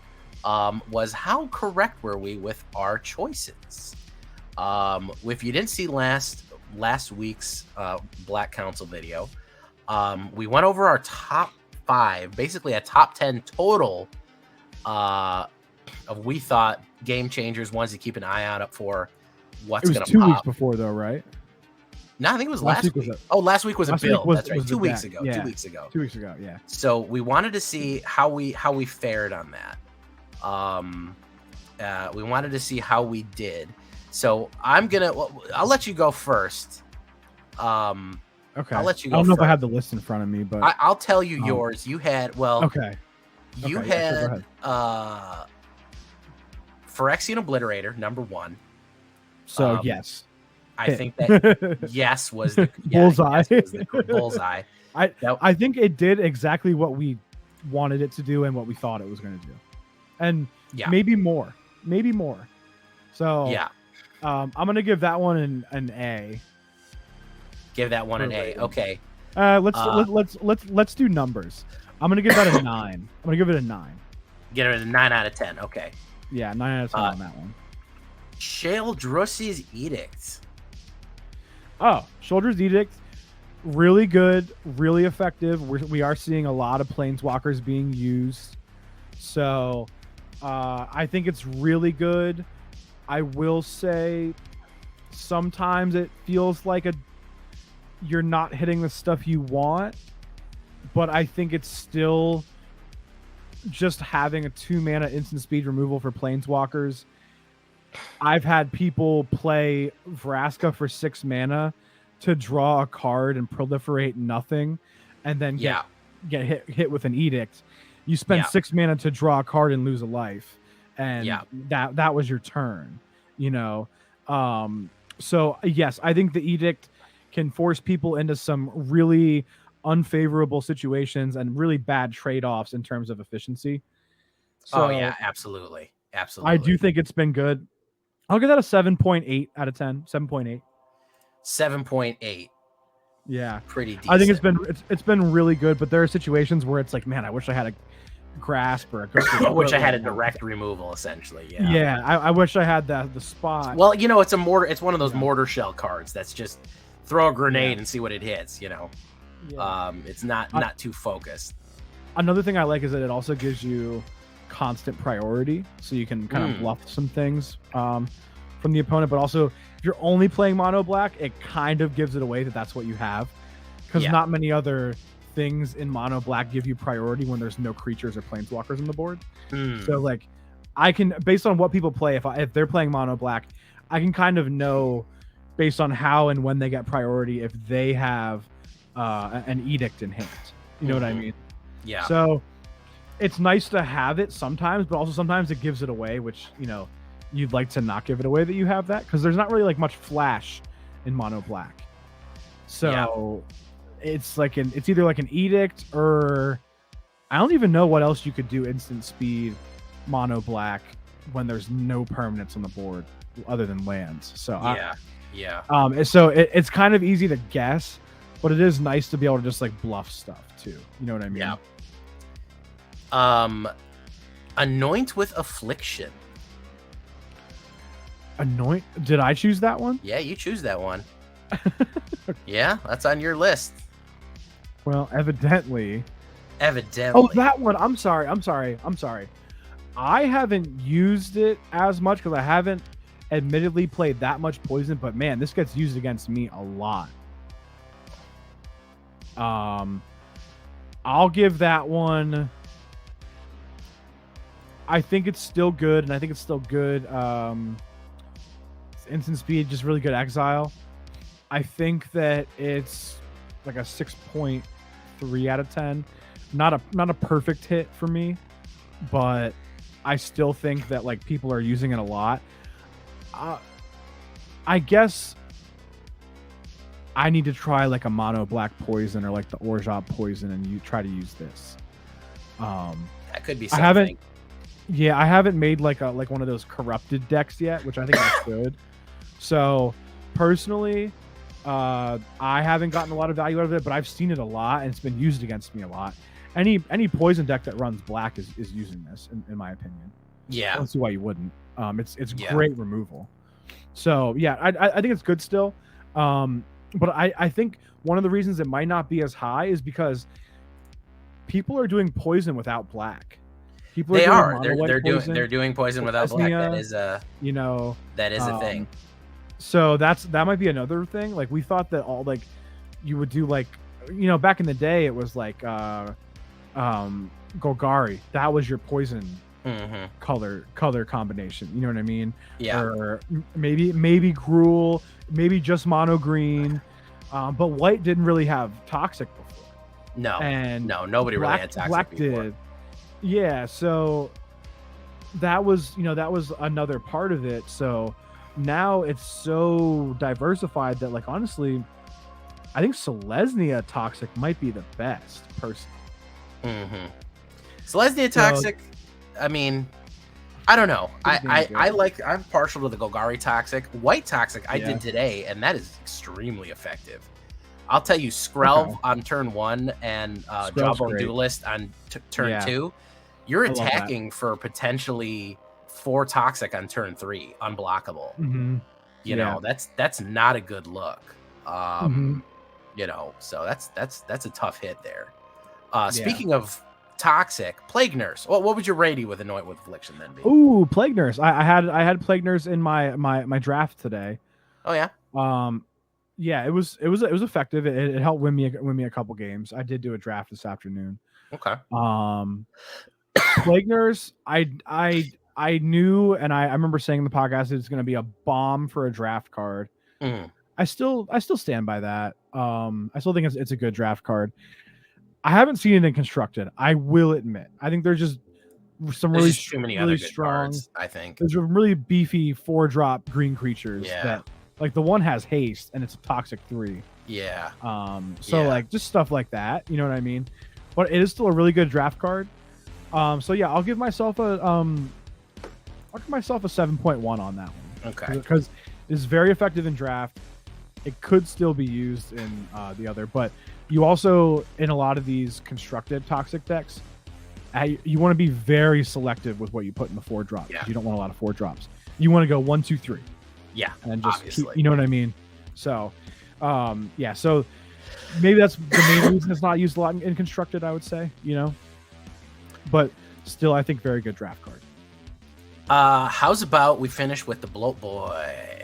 Speaker 1: was how correct were we with our choices. If you didn't see last week's Black Council video, we went over our top 5, basically a top 10 total of we thought game changers, ones to keep an eye out for. What's going to pop?
Speaker 2: It was 2 weeks before, though, right?
Speaker 1: No, I think it was last week. Last week was a build. That's right. 2 weeks ago.
Speaker 2: Yeah.
Speaker 1: 2 weeks ago.
Speaker 2: 2 weeks ago. Yeah.
Speaker 1: So we wanted to see how we fared on that. We wanted to see how we did. So I'll let you go first.
Speaker 2: Okay.
Speaker 1: I'll let you go.
Speaker 2: I don't know
Speaker 1: first.
Speaker 2: if I have the list in front of me, but
Speaker 1: I'll tell you yours. You had
Speaker 2: okay.
Speaker 1: You had Phyrexian Obliterator #1.
Speaker 2: So yes.
Speaker 1: I think that yes was the
Speaker 2: bullseye.
Speaker 1: Yes was the bullseye.
Speaker 2: I think it did exactly what we wanted it to do and what we thought it was going to do, and maybe more. So I'm going to give that one an A.
Speaker 1: Give that one an A. Okay.
Speaker 2: Let's do numbers. I'm going to give that a 9. I'm going to give it a 9.
Speaker 1: Get it a 9 out of 10. Okay.
Speaker 2: Yeah, 9 out of 10 on that one.
Speaker 1: Sheoldrus's Edict.
Speaker 2: Oh, Sheoldrus's Edict, really good, really effective. We are seeing a lot of Planeswalkers being used. So I think it's really good. I will say sometimes it feels like you're not hitting the stuff you want, but I think it's still just having a 2-mana instant speed removal for Planeswalkers. I've had people play Vraska for 6 mana to draw a card and proliferate nothing, and then get hit with an Edict. You spend 6 mana to draw a card and lose a life, and that was your turn. So yes, I think the Edict can force people into some really unfavorable situations and really bad trade-offs in terms of efficiency. So
Speaker 1: absolutely.
Speaker 2: I do think it's been good. I'll give that a 7.8 out of 10. 7.8.
Speaker 1: 7.8.
Speaker 2: Yeah.
Speaker 1: Pretty decent.
Speaker 2: I think it's been really good, but there are situations where it's like, man, I wish I had a grasp or a
Speaker 1: I wish I had a direct removal, essentially. Yeah.
Speaker 2: Yeah, I wish I had the spot.
Speaker 1: Well, it's a mortar. It's one of those mortar shell cards that's just throw a grenade and see what it hits. It's not too focused.
Speaker 2: Another thing I like is that it also gives you constant priority, so you can kind of bluff some things from the opponent. But also, if you're only playing mono black, it kind of gives it away that that's what you have, because not many other things in mono black give you priority when there's no creatures or planeswalkers on the board. So like, I can, based on what people play, if they're playing mono black, I can kind of know based on how and when they get priority if they have an edict in hand. You know what I mean?
Speaker 1: Yeah.
Speaker 2: So it's nice to have it sometimes, but also sometimes it gives it away, which you'd like to not give it away that you have that, because there's not really like much flash in mono black. So it's like it's either like an edict, or I don't even know what else you could do instant speed mono black when there's no permanents on the board other than lands. So so it's kind of easy to guess, but it is nice to be able to just like bluff stuff too. You know what I mean?
Speaker 1: Yeah. Anoint with Affliction.
Speaker 2: Anoint? Did I choose that one?
Speaker 1: Yeah, you choose that one. Yeah, that's on your list.
Speaker 2: Well, evidently.
Speaker 1: Oh,
Speaker 2: that one. I'm sorry. I haven't used it as much because I haven't admittedly played that much poison, but man, this gets used against me a lot. I'll give that one. I think it's still good, and I think it's still good instant speed, just really good exile. I think that it's like a 6.3 out of 10. Not a perfect hit for me, but I still think that like people are using it a lot. I guess I need to try like a mono black poison or like the Orgeat poison, and you try to use this.
Speaker 1: That could be something.
Speaker 2: I haven't made like one of those corrupted decks yet, which I think I should. So personally, I haven't gotten a lot of value out of it, but I've seen it a lot and it's been used against me a lot. Any poison deck that runs black is using this, in my opinion.
Speaker 1: Yeah,
Speaker 2: I don't see why you wouldn't. It's great removal. So yeah, I think it's good still. But I think one of the reasons it might not be as high is because people are doing poison without black. People they're doing poison without black. That is a a thing. So that might be another thing. Like we thought that all like you would do like back in the day it was like Golgari. That was your poison color combination. You know what I mean?
Speaker 1: Yeah.
Speaker 2: Or maybe Gruul, maybe just mono green. But white didn't really have toxic before.
Speaker 1: No.
Speaker 2: And
Speaker 1: nobody really had toxic
Speaker 2: black
Speaker 1: before.
Speaker 2: Did. Yeah, so that was another part of it. So now it's so diversified that like honestly, I think Selesnya toxic might be the best personally.
Speaker 1: Selesnya toxic, I mean, I don't know. I'm partial to the Golgari toxic. White toxic I did today, and that is extremely effective. I'll tell you, Skrelv on turn 1 and Jawbone Duelist on turn 2. You're attacking for potentially 4 toxic on turn 3, unblockable. You know, that's not a good look. So that's a tough hit there. Speaking of toxic, Plague Nurse. What would your rating with Anoint with Affliction then be?
Speaker 2: Ooh, Plague Nurse. I had Plague Nurse in my draft today.
Speaker 1: Oh yeah.
Speaker 2: Yeah, it was effective. It helped win me a couple games. I did do a draft this afternoon.
Speaker 1: Okay.
Speaker 2: Plague Nurse, I knew, and I remember saying in the podcast it's going to be a bomb for a draft card. I still stand by that. I still think it's a good draft card. I haven't seen it in constructed. I will admit. I think there's just there's
Speaker 1: too many other good cards, I think.
Speaker 2: There's really beefy 4-drop green creatures that like the one has haste and it's a toxic 3.
Speaker 1: Yeah.
Speaker 2: Like just stuff like that, you know what I mean? But it is still a really good draft card. So yeah, I'll give myself a 7.1 on that one.
Speaker 1: Okay.
Speaker 2: Because it's very effective in draft. It could still be used in the other, but you also, in a lot of these constructed toxic decks, you want to be very selective with what you put in the 4-drop. Yeah. You don't want a lot of 4-drops. You want to go 1, 2, 3.
Speaker 1: Yeah.
Speaker 2: And just keep, you know what I mean? So, so maybe that's the main reason it's not used a lot in constructed, I would say, but still, I think very good draft card.
Speaker 1: How's about we finish with the Bloat Boy?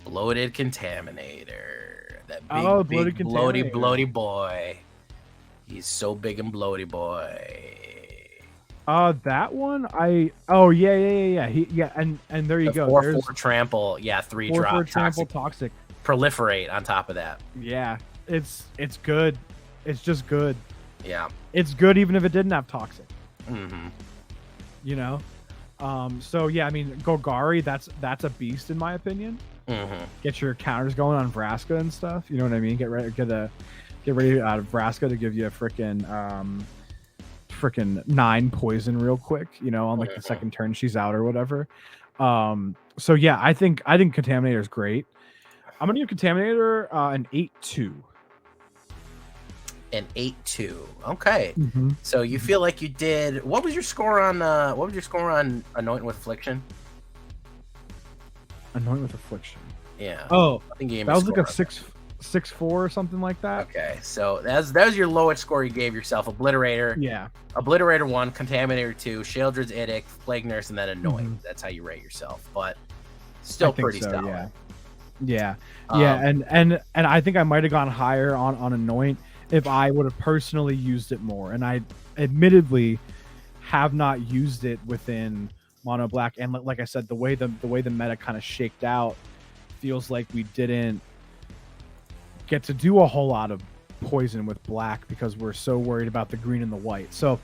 Speaker 1: Bloated Contaminator. That big bloaty boy. He's so big and bloaty boy.
Speaker 2: That one yeah. And there you go.
Speaker 1: 4/4 trample. Yeah, 3 drop.
Speaker 2: Toxic.
Speaker 1: Proliferate on top of that.
Speaker 2: Yeah, it's good. It's just good.
Speaker 1: Yeah,
Speaker 2: it's good even if it didn't have toxic. So yeah, I mean Golgari, that's a beast in my opinion. Get your counters going on Vraska and stuff. You know what I mean? Get ready out of Vraska to give you a freaking 9 poison real quick. On like the second turn she's out or whatever. So yeah, I think Contaminator is great. I'm gonna give Contaminator an 8-2.
Speaker 1: An 8-2. Okay. So you feel like you did. What was your score on Anoint with Affliction?
Speaker 2: Anoint with Affliction.
Speaker 1: Yeah.
Speaker 2: Oh, I think that was like a 6-4 or something like that.
Speaker 1: Okay, so that was your lowest score you gave yourself. Obliterator.
Speaker 2: Yeah.
Speaker 1: Obliterator 1, Contaminator 2, Sheoldred's Edict, Plague Nurse, and then Anoint. That's how you rate yourself, but still pretty solid.
Speaker 2: Yeah. And I think I might have gone higher on Anoint if I would have personally used it more. And I admittedly have not used it within mono black, and like I said, the way the meta kind of shaked out feels like we didn't get to do a whole lot of poison with black because we're so worried about the green and the white. So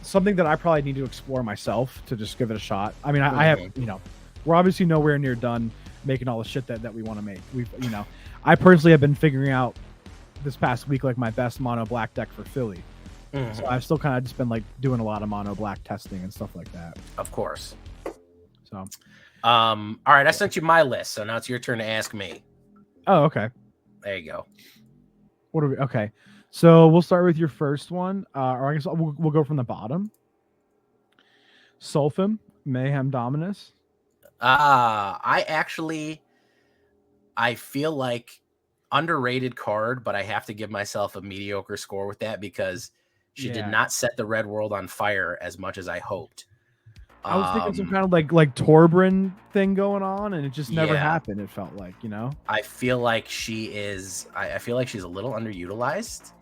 Speaker 2: something that I probably need to explore myself to just give it a shot. I mean, I have, you know, we're obviously nowhere near done making all the shit that we want to make. We've, you know, I personally have been figuring out this past week like my best mono black deck for Philly. So I've still kind of just been like doing a lot of mono black testing and stuff like that.
Speaker 1: Of course.
Speaker 2: So,
Speaker 1: all right, I sent you my list, so now it's your turn to ask me.
Speaker 2: Oh, okay.
Speaker 1: There you go.
Speaker 2: What are we? Okay, so we'll start with your first one, or I guess we'll go from the bottom. Sulfim, Mayhem Dominus.
Speaker 1: I feel like underrated card, but I have to give myself a mediocre score with that because she did not set the red world on fire as much as I hoped.
Speaker 2: I was thinking some kind of like Torbran thing going on, and it just never happened. It felt like, you know.
Speaker 1: I feel like she is. I feel like she's a little underutilized.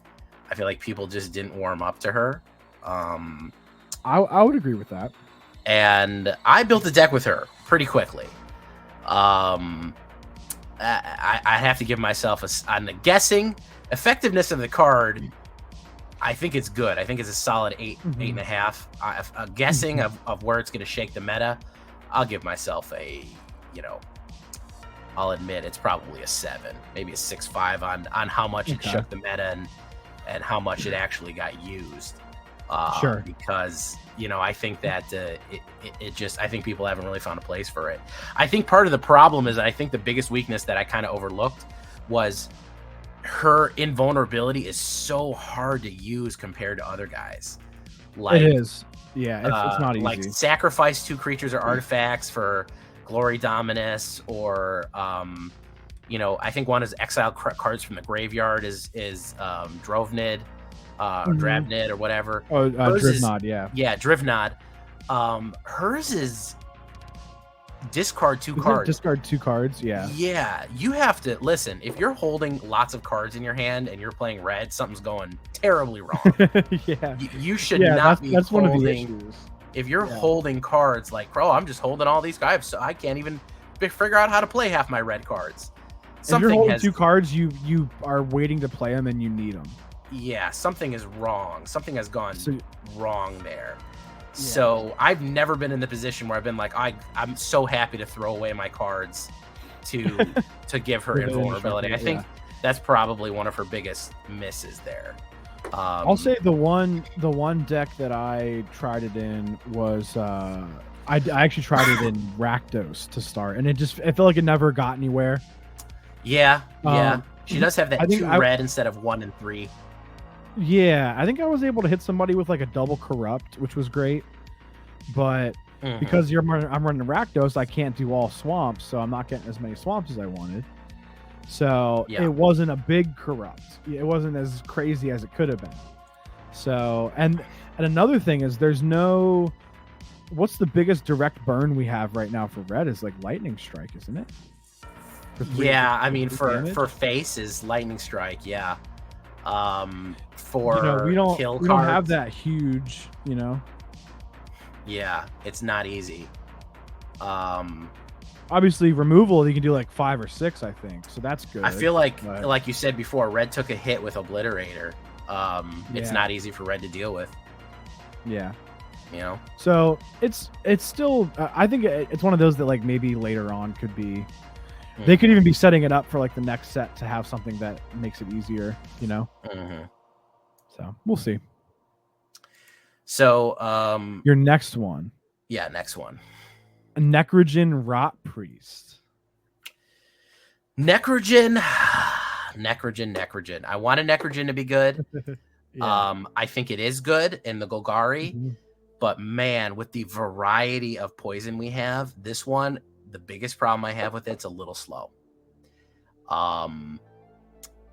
Speaker 1: I feel like people just didn't warm up to her.
Speaker 2: I would agree with that.
Speaker 1: And I built a deck with her pretty quickly. I have to give myself on the guessing effectiveness of the card. I think it's good. I think it's a solid 8, 8.5. Guessing of where it's going to shake the meta, I'll give myself a, you know, I'll admit it's probably a 7, maybe a 6.5 on how much it shook the meta and how much it actually got used.
Speaker 2: Sure.
Speaker 1: Because, you know, I think that it just, I think people haven't really found a place for it. I think part of the problem is, I think the biggest weakness that I kind of overlooked was her invulnerability is so hard to use compared to other guys. Like,
Speaker 2: it is. Yeah, it's not easy.
Speaker 1: Like sacrifice 2 creatures or artifacts for Glory Dominus, or you know, I think one is exile cards from the graveyard is Drovnid, or Drabnid or whatever.
Speaker 2: Oh, Drivnod, yeah,
Speaker 1: Drivnod. Hers is discard 2 cards.
Speaker 2: Discard 2 cards,
Speaker 1: Yeah, you have to listen. If you're holding lots of cards in your hand and you're playing red, something's going terribly wrong. You should not be
Speaker 2: that's
Speaker 1: holding.
Speaker 2: One of the issues.
Speaker 1: If you're holding cards like, bro, I'm just holding all these guys, so I can't even figure out how to play half my red cards.
Speaker 2: If you're holding 2 cards, you are waiting to play them and you need them.
Speaker 1: Yeah, something is wrong. Something has gone wrong there. So I've never been in the position where I've been like, I'm so happy to throw away my cards to give her invulnerability. I think that's probably one of her biggest misses there.
Speaker 2: I'll say the one deck that I tried it in was I actually tried it in Rakdos to start, and it felt like it never got anywhere.
Speaker 1: Yeah. She does have that 2 red instead of 1 and 3.
Speaker 2: Yeah, I think I was able to hit somebody with like a double corrupt, which was great. But because I'm running Rakdos, I can't do all swamps, so I'm not getting as many swamps as I wanted. So it wasn't a big corrupt. It wasn't as crazy as it could have been. So and another thing is what's the biggest direct burn we have right now for red is like Lightning Strike, isn't it?
Speaker 1: Yeah, I mean for face is Lightning Strike, for
Speaker 2: we don't
Speaker 1: kill
Speaker 2: we
Speaker 1: cards,
Speaker 2: don't have that huge, you know.
Speaker 1: Yeah, it's not easy.
Speaker 2: Obviously removal you can do like 5 or 6, I think, so that's good.
Speaker 1: I feel like you said before, red took a hit with Obliterator. It's not easy for red to deal with.
Speaker 2: Yeah,
Speaker 1: you know,
Speaker 2: so it's still I think it's one of those that like maybe later on could be they could even be setting it up for like the next set to have something that makes it easier, you know. So we'll see.
Speaker 1: So
Speaker 2: your next one.
Speaker 1: Yeah, next one.
Speaker 2: A Necrogen Rot Priest.
Speaker 1: Necrogen. I want a Necrogen to be good. I think it is good in the Golgari, but man, with the variety of poison we have, this one, the biggest problem I have with it's a little slow.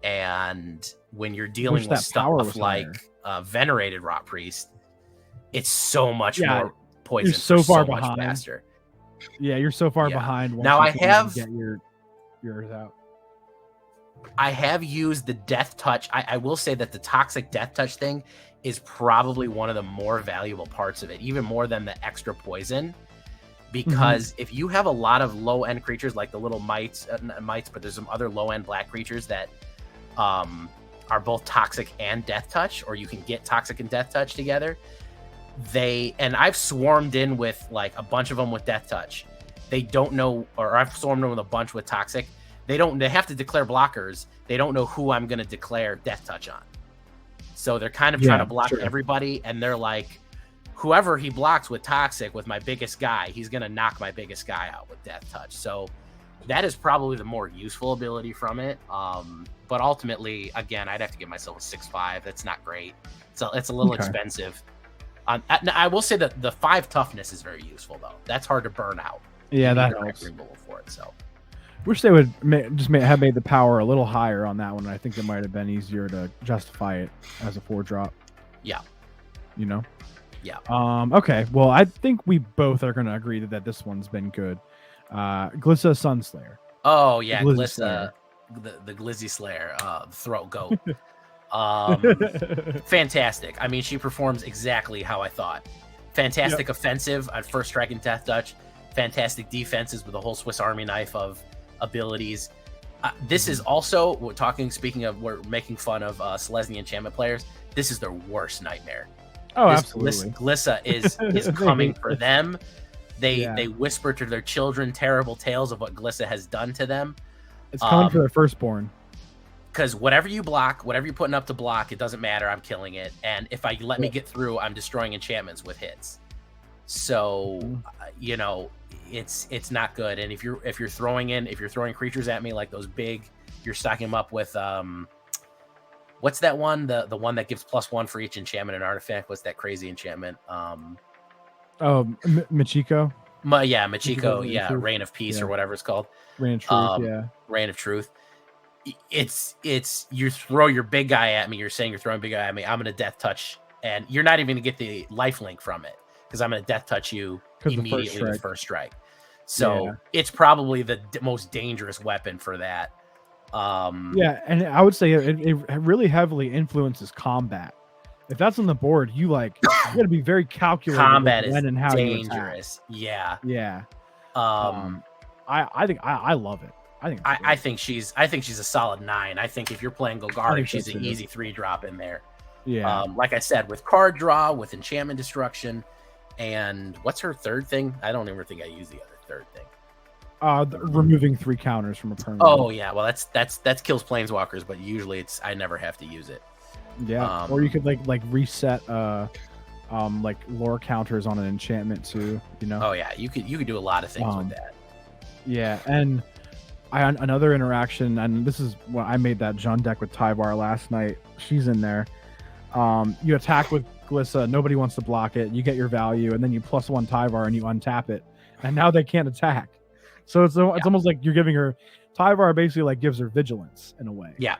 Speaker 1: And when you're dealing with stuff like Venerated Rot Priest, it's so much more poison.
Speaker 2: You're so far
Speaker 1: much
Speaker 2: behind.
Speaker 1: Faster.
Speaker 2: Yeah, you're so far behind.
Speaker 1: Now I have
Speaker 2: get yours out.
Speaker 1: I have used the Death Touch. I will say that the Toxic Death Touch thing is probably one of the more valuable parts of it, even more than the extra poison, because if you have a lot of low end creatures like the little mites, but there's some other low end black creatures that are both toxic and death touch, or you can get toxic and death touch together. And I've swarmed in with like a bunch of them with death touch. They don't know, or I've swarmed in with a bunch with toxic. They have to declare blockers. They don't know who I'm going to declare death touch on. So they're kind of trying to block everybody. And they're like, whoever he blocks with toxic, with my biggest guy, he's going to knock my biggest guy out with death touch. So that is probably the more useful ability from it. But ultimately, again, I'd have to give myself a 6/5. That's not great. So it's a little expensive. I will say that the 5 toughness is very useful, though. That's hard to burn out.
Speaker 2: Yeah, that helps.
Speaker 1: Removal for it, so.
Speaker 2: Wish they would have made the power a little higher on that one. I think it might have been easier to justify it as a 4-drop.
Speaker 1: Yeah.
Speaker 2: You know?
Speaker 1: Yeah.
Speaker 2: Okay. Well, I think we both are going to agree that this one's been good. Glissa Sunslayer.
Speaker 1: Oh, yeah. Glissa, the Glizzy Slayer, throat goat. Fantastic. I mean, she performs exactly how I thought. Fantastic offensive on first strike and death touch. Fantastic defenses with a whole Swiss Army knife of abilities. This is also, speaking of, we're making fun of Selesnya enchantment players. This is their worst nightmare.
Speaker 2: Oh, absolutely.
Speaker 1: Glissa is coming for them. They whisper to their children terrible tales of what Glissa has done to them.
Speaker 2: It's coming for their firstborn.
Speaker 1: Because whatever you block, whatever you're putting up to block, it doesn't matter. I'm killing it. And if I let me get through, I'm destroying enchantments with hits. So, you know, it's not good. And if you're throwing creatures at me like those big, you're stacking them up with what's that one? The one that gives +1 for each enchantment and artifact. What's that crazy enchantment?
Speaker 2: Machiko.
Speaker 1: Machiko. Yeah, Reign of Peace or whatever it's called.
Speaker 2: Reign of Truth.
Speaker 1: Reign of Truth. It's you throw your big guy at me. You're saying you're throwing big guy at me. I'm gonna death touch, and you're not even gonna get the life link from it because I'm gonna death touch you immediately with first strike. So it's probably the most dangerous weapon for that.
Speaker 2: And I would say it really heavily influences combat. If that's on the board, you gotta be very calculated.
Speaker 1: Combat is
Speaker 2: when and how
Speaker 1: dangerous.
Speaker 2: Yeah.
Speaker 1: I
Speaker 2: think I love it.
Speaker 1: I think she's a solid 9. I think if you're playing Golgari, she's an easy 3-drop in there.
Speaker 2: Yeah.
Speaker 1: Like I said, with card draw, with enchantment destruction, and what's her third thing? I don't even think I use the other third thing.
Speaker 2: Removing 3 counters from a permanent.
Speaker 1: Oh yeah, well that kills planeswalkers, but usually I never have to use it.
Speaker 2: Yeah. Or you could like reset lore counters on an enchantment too, you know.
Speaker 1: Oh yeah, you could do a lot of things with that.
Speaker 2: Yeah, and another interaction, and this is when I made that Jund deck with Tyvar last night. She's in there. You attack with Glissa, nobody wants to block it. You get your value, and then you +1 Tyvar and you untap it, and now they can't attack. So it's almost like you're giving her Tyvar basically gives her vigilance in a way.
Speaker 1: Yeah.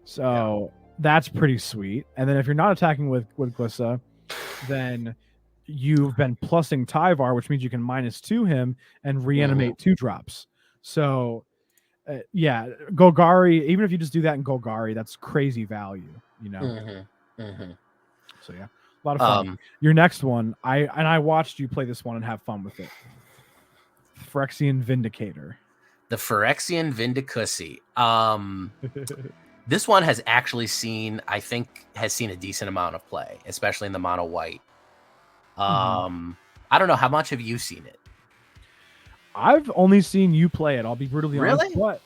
Speaker 2: So that's pretty sweet. And then if you're not attacking with Glissa, then you've been plussing Tyvar, which means you can -2 him and reanimate 2-drops. So, Golgari, even if you just do that in Golgari, that's crazy value, you know? So, yeah, a lot of fun. Your next one, I watched you play this one and have fun with it. Phyrexian Vindicator.
Speaker 1: The Phyrexian Vindicussy. This one has actually seen a decent amount of play, especially in the mono white. I don't know, how much have you seen it?
Speaker 2: I've only seen you play it. I'll be brutally honest.
Speaker 1: Really?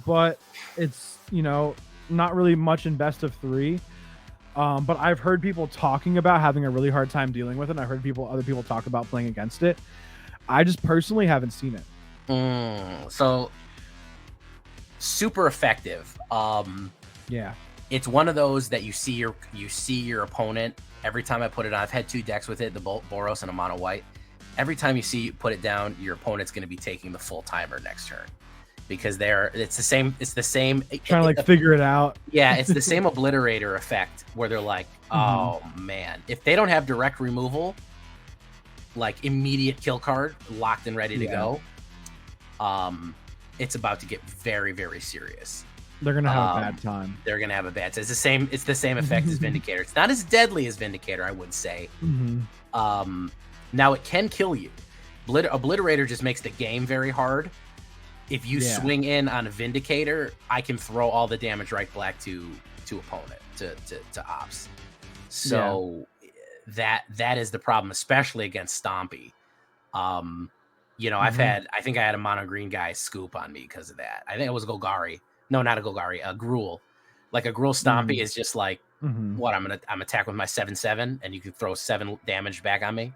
Speaker 2: But it's, not really much in best of 3. But I've heard people talking about having a really hard time dealing with it. And I've heard other people talk about playing against it. I just personally haven't seen it.
Speaker 1: So super effective.
Speaker 2: Yeah.
Speaker 1: It's one of those that you see your opponent every time I put it on. I've had 2 decks with it, the Boros and a mono white. Every time you put it down, your opponent's going to be taking the full timer next turn because it's the same
Speaker 2: trying to figure it out.
Speaker 1: Yeah, it's the same obliterator effect where they're like, oh man, if they don't have direct removal, like immediate kill card locked and ready to go, it's about to get very, very serious.
Speaker 2: They're gonna have a bad time.
Speaker 1: They're gonna have a bad time. It's the same effect as Vindicator. It's not as deadly as Vindicator, I would say. Now it can kill you. Obliterator just makes the game very hard. If you swing in on a Vindicator, I can throw all the damage right back to opponent, to ops. So that is the problem, especially against Stompy. You know, I think I had a mono green guy scoop on me because of that. I think it was Golgari. No, not a Golgari, a Gruul. Like a Gruul Stompy is just like, what, I'm attack with my 7/7 and you can throw 7 damage back on me,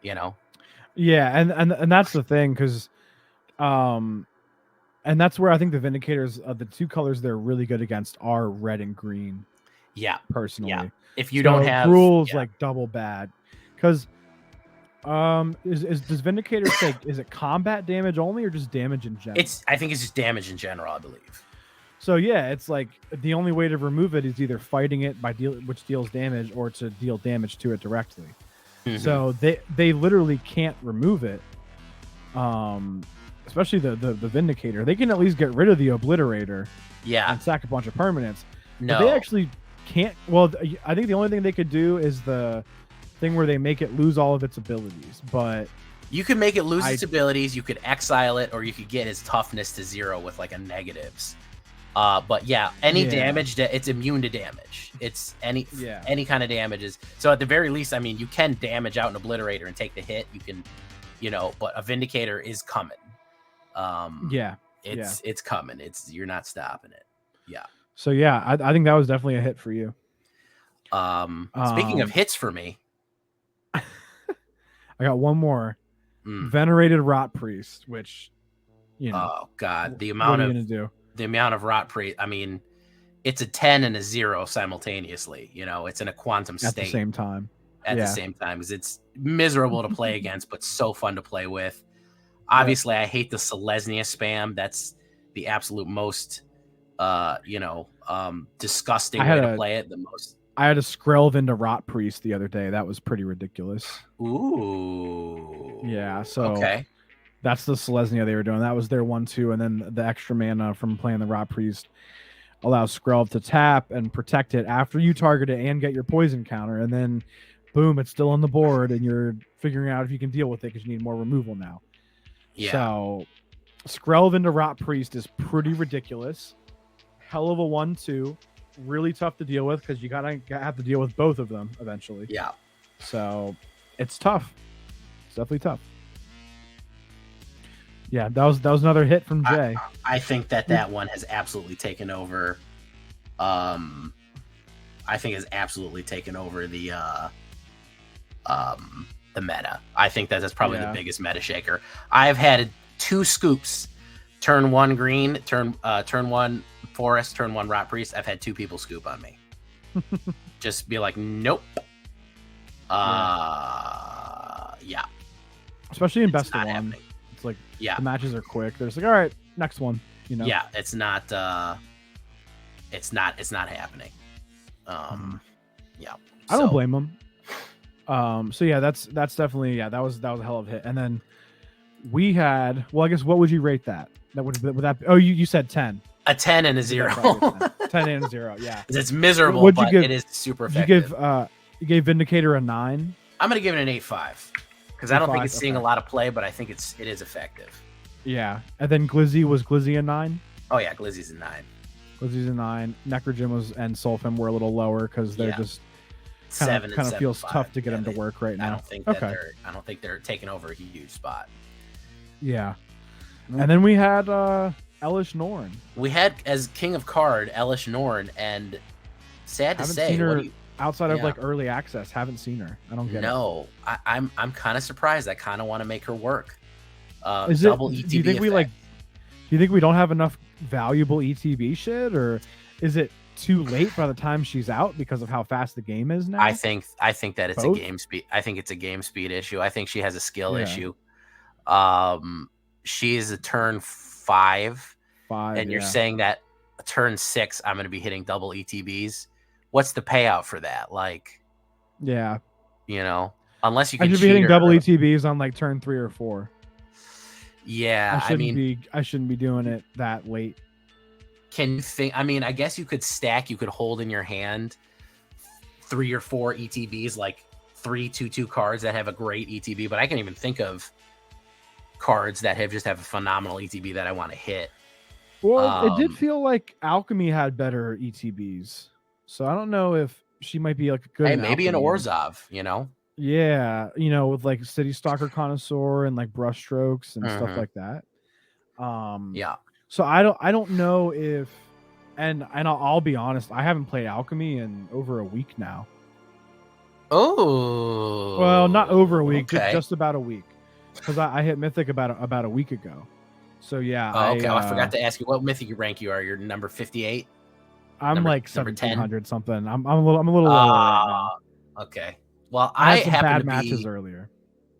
Speaker 1: you know?
Speaker 2: Yeah, and that's the thing, because and that's where I think the Vindicators, the two colors they're really good against are red and green.
Speaker 1: Yeah.
Speaker 2: Personally.
Speaker 1: Yeah. If you don't have
Speaker 2: rules like double bad. Because does Vindicator take, is it combat damage only or just damage in general?
Speaker 1: I think it's just damage in general, I believe.
Speaker 2: So yeah, it's like the only way to remove it is either fighting it by which deals damage, or to deal damage to it directly. So they literally can't remove it. Especially the Vindicator. They can at least get rid of the Obliterator.
Speaker 1: Yeah.
Speaker 2: And sack a bunch of permanents.
Speaker 1: No.
Speaker 2: But they actually can't. Well, I think the only thing they could do is the thing where they make it lose all of its abilities. But
Speaker 1: you could make it lose its abilities. You could exile it, or you could get its toughness to 0 with like a negatives. But yeah, any damage that it's immune to damage. It's any kind of damages. So at the very least, I mean, you can damage out an Obliterator and take the hit. You can, you know, but a Vindicator is coming. It's coming. You're not stopping it. Yeah.
Speaker 2: So yeah, I think that was definitely a hit for you.
Speaker 1: Speaking of hits for me,
Speaker 2: I got one more. Venerated Rot Priest, which, you know,
Speaker 1: oh god, the amount of Rot Priest. I mean, it's a 10 and a 0 simultaneously. You know, it's in a quantum state
Speaker 2: at the same time.
Speaker 1: Because it's miserable to play against, but so fun to play with. Obviously, I hate the Selesnya spam. That's the absolute most, disgusting way to play it.
Speaker 2: I had a Skrelv into Rot Priest the other day. That was pretty ridiculous.
Speaker 1: Ooh.
Speaker 2: Yeah. So that's the Selesnya they were doing. That was their 1/2, and then the extra mana from playing the Rot Priest allows Skrelv to tap and protect it after you target it and get your poison counter, and then boom, it's still on the board, and you're figuring out if you can deal with it because you need more removal now. Yeah. So Skrelv into Rot Priest is pretty ridiculous. Hell of a 1/2. Really tough to deal with because you have to deal with both of them eventually.
Speaker 1: Yeah.
Speaker 2: So it's tough. It's definitely tough. Yeah, that was another hit from Jay.
Speaker 1: I think that one has absolutely taken over. I think has absolutely taken over the meta. I think that's probably the biggest meta shaker. I've had 2 scoops, turn 1 green, turn 1 forest, turn 1 Rot Priest. I've had 2 people scoop on me. Just be like, nope. Yeah.
Speaker 2: Especially in best of 1. Happening. It's like the matches are quick. They're just like, all right, next one. You know.
Speaker 1: Yeah, it's not happening. Yeah.
Speaker 2: I don't blame them. So yeah, that's definitely that was a hell of a hit. And then we had, well, I guess what would you rate that? That would that? Oh, you said 10.
Speaker 1: A 10 and a 0.
Speaker 2: 10 and a 0. Yeah.
Speaker 1: It's miserable, but it is super effective.
Speaker 2: You gave Vindicator a 9.
Speaker 1: I'm gonna give it an 8.5 because I don't think it's seeing a lot of play, but I think it is effective.
Speaker 2: Yeah. And then was Glizzy a 9?
Speaker 1: Oh yeah, Glizzy's a 9.
Speaker 2: Glizzy's a 9. Necrogen and Sulfim were a little lower because they're just kind of feels tough to get them to work right now.
Speaker 1: I don't think they're taking over a huge spot.
Speaker 2: Yeah. And then we had Elish Norn.
Speaker 1: We had as King of Card Elish Norn, and sad to say,
Speaker 2: seen her outside of like early access. Haven't seen her. I don't get it.
Speaker 1: No, I'm kind of surprised. I kind of want to make her work.
Speaker 2: Is
Speaker 1: double
Speaker 2: it?
Speaker 1: ETB
Speaker 2: Do you think
Speaker 1: effect.
Speaker 2: Do you think we don't have enough valuable ETB shit, or is it too late by the time she's out because of how fast the game is now?
Speaker 1: I think that it's a game speed. I think it's a game speed issue. I think she has a skill issue. She is a turn 5, and you're saying that a turn 6 I'm going to be hitting double ETBs. What's the payout for that? Like, unless you can
Speaker 2: I should be hitting double ETBs on like turn 3 or 4.
Speaker 1: Yeah,
Speaker 2: I shouldn't be doing it that late.
Speaker 1: Can you think? I mean, I guess you could stack. You could hold in your hand 3 or 4 ETBs, like 3 2/2 cards that have a great ETB. But I can't even think of cards that just have a phenomenal ETB that I want to hit.
Speaker 2: Well, it did feel like Alchemy had better ETBs, so I don't know if she might be like good.
Speaker 1: Hey, maybe an Orzhov,
Speaker 2: Yeah, with like City Stalker Connoisseur and like brushstrokes and stuff like that.
Speaker 1: Yeah.
Speaker 2: So I don't know if, and I'll be honest, I haven't played Alchemy in over a week now.
Speaker 1: Oh.
Speaker 2: Well, not over a week,
Speaker 1: okay.
Speaker 2: just about a week, because I hit Mythic about a week ago. So yeah.
Speaker 1: Oh, okay. I forgot to ask you what Mythic rank you are. You're number 58.
Speaker 2: I'm like 1700 something. I'm a little lower right now.
Speaker 1: Okay. Well,
Speaker 2: I had some bad matches earlier.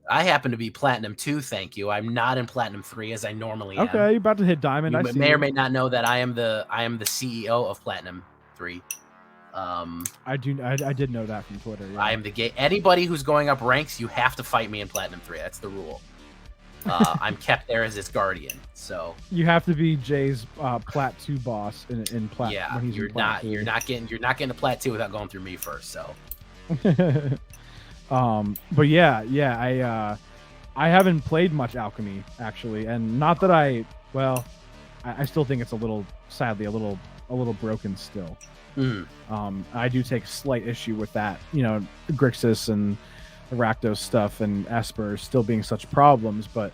Speaker 1: I happen to be Platinum 2, thank you. I'm not in Platinum 3 as I normally am.
Speaker 2: Okay, you're about to hit Diamond.
Speaker 1: You may or may not know that I am the CEO of Platinum 3.
Speaker 2: I did know that from Twitter. Yeah.
Speaker 1: I am anybody who's going up ranks, you have to fight me in Platinum 3. That's the rule. I'm kept there as his guardian. So
Speaker 2: you have to be Jay's Plat 2 boss in Plat.
Speaker 1: Yeah,
Speaker 2: when he's
Speaker 1: you're not getting to Plat 2 without going through me first. So
Speaker 2: but yeah, I haven't played much Alchemy actually, and not that I still think it's sadly a little broken still. I do take slight issue with that, Grixis and the Rakdos stuff and Esper still being such problems, but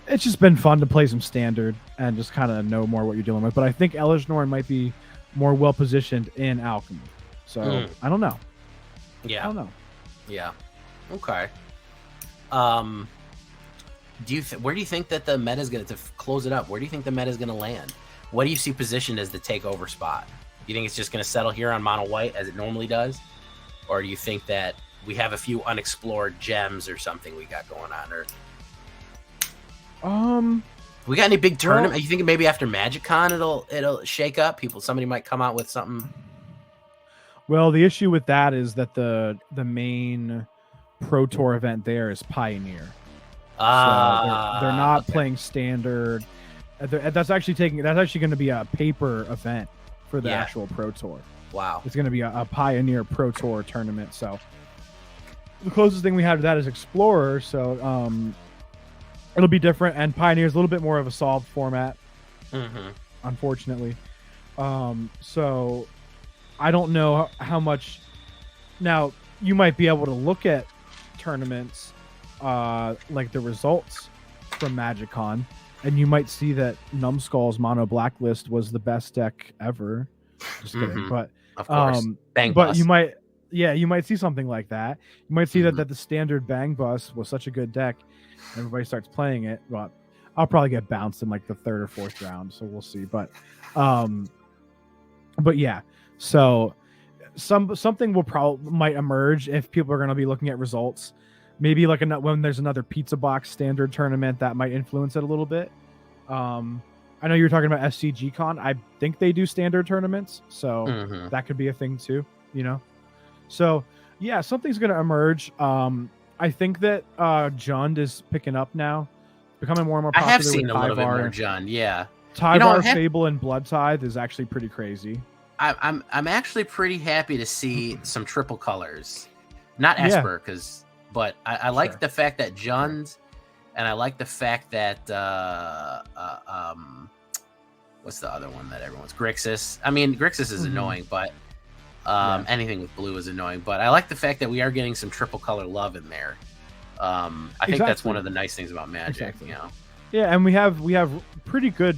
Speaker 2: it's just been fun to play some standard and just kind of know more what you're dealing with. But I think Elish Norn might be more well positioned in Alchemy, so I don't know.
Speaker 1: Yeah,
Speaker 2: I don't know.
Speaker 1: Yeah. Okay. Where do you think that the meta is going to close it up? Where do you think the meta is going to land? What do you see positioned as the takeover spot? You think it's just going to settle here on mono white as it normally does, or do you think that we have a few unexplored gems or something we got going on? Or we got any big tournament? You think maybe after MagicCon it'll shake up? Somebody might come out with something.
Speaker 2: Well, the issue with that is that the main Pro Tour event there is Pioneer. So they're not playing standard. That's actually going to be a paper event for the actual Pro Tour.
Speaker 1: Wow.
Speaker 2: It's going to be a Pioneer Pro Tour tournament. So the closest thing we have to that is Explorer. So it'll be different. And Pioneer is a little bit more of a solved format, unfortunately. So I don't know how much. Now, you might be able to look at tournaments like the results from MagicCon, and you might see that Numbskull's Mono Blacklist was the best deck ever. Just kidding, but
Speaker 1: of course, Bang
Speaker 2: but
Speaker 1: Bus.
Speaker 2: you might see something like that. You might see that the standard Bang Bus was such a good deck, and everybody starts playing it. But I'll probably get bounced in like the third or fourth round, so we'll see. But yeah, so something might emerge if people are going to be looking at results. Maybe like when there's another Pizza Box standard tournament that might influence it a little bit. I know you were talking about SCG Con. I think they do standard tournaments, so that could be a thing too, So yeah, something's going to emerge. I think that Jund is picking up now, becoming more and more popular.
Speaker 1: I have seen a little bit more Jund, yeah.
Speaker 2: Tyvar, Fable, and Blood Tithe is actually pretty crazy.
Speaker 1: I'm actually pretty happy to see some triple colors, not Esper, but I like the fact that Jund, and I like the fact that what's the other one that everyone's Grixis? I mean, Grixis is annoying, but anything with blue is annoying. But I like the fact that we are getting some triple color love in there. I think that's one of the nice things about Magic.
Speaker 2: Yeah, and we have pretty good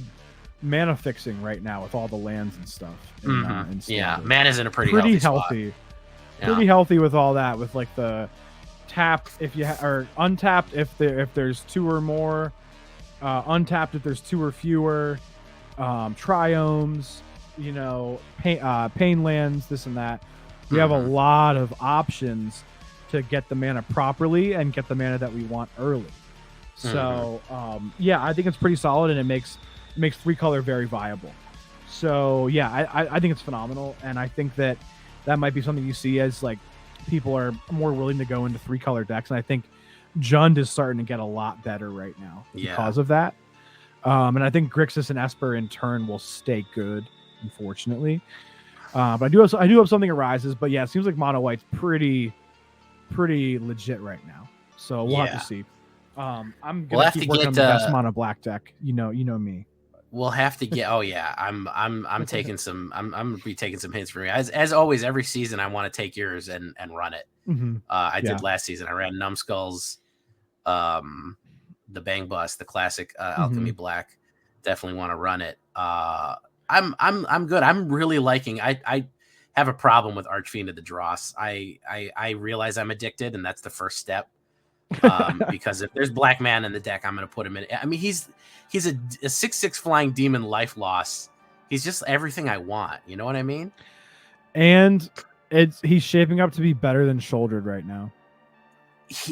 Speaker 2: mana fixing right now with all the lands and stuff.
Speaker 1: Yeah, mana's in a pretty
Speaker 2: healthy. Pretty healthy with all that, with like the tap if you or untapped if there's two or more, untapped if there's two or fewer, triomes, pain lands, this and that. We have a lot of options to get the mana properly and get the mana that we want early. So I think it's pretty solid, and it makes 3-color very viable. So yeah, I think it's phenomenal, and I think that might be something you see as like people are more willing to go into 3-color decks, and I think Jund is starting to get a lot better right now because of that. And I think Grixis and Esper in turn will stay good, unfortunately. But I do have something arises, but yeah, it seems like Mono White's pretty legit right now. So we'll have to see. I'm
Speaker 1: We'll
Speaker 2: gonna
Speaker 1: have
Speaker 2: keep
Speaker 1: to
Speaker 2: working on
Speaker 1: get,
Speaker 2: the best mono black deck. You know me.
Speaker 1: we'll have to get. Oh yeah, I'm taking some. I'm gonna be taking some hints from you. As always, every season I want to take yours and run it.
Speaker 2: Mm-hmm.
Speaker 1: I
Speaker 2: Yeah.
Speaker 1: did last season. I ran Numbskulls, the Bang Bus, the classic Alchemy Black. Definitely want to run it. I'm good. I'm really liking. I have a problem with Archfiend of the Dross. I realize I'm addicted, and that's the first step. Because if there's Black Man in the deck, I'm going to put him in. I mean, he's a 6/6 flying demon life loss. He's just everything I want. You know what I mean?
Speaker 2: And he's shaping up to be better than Shouldered right now.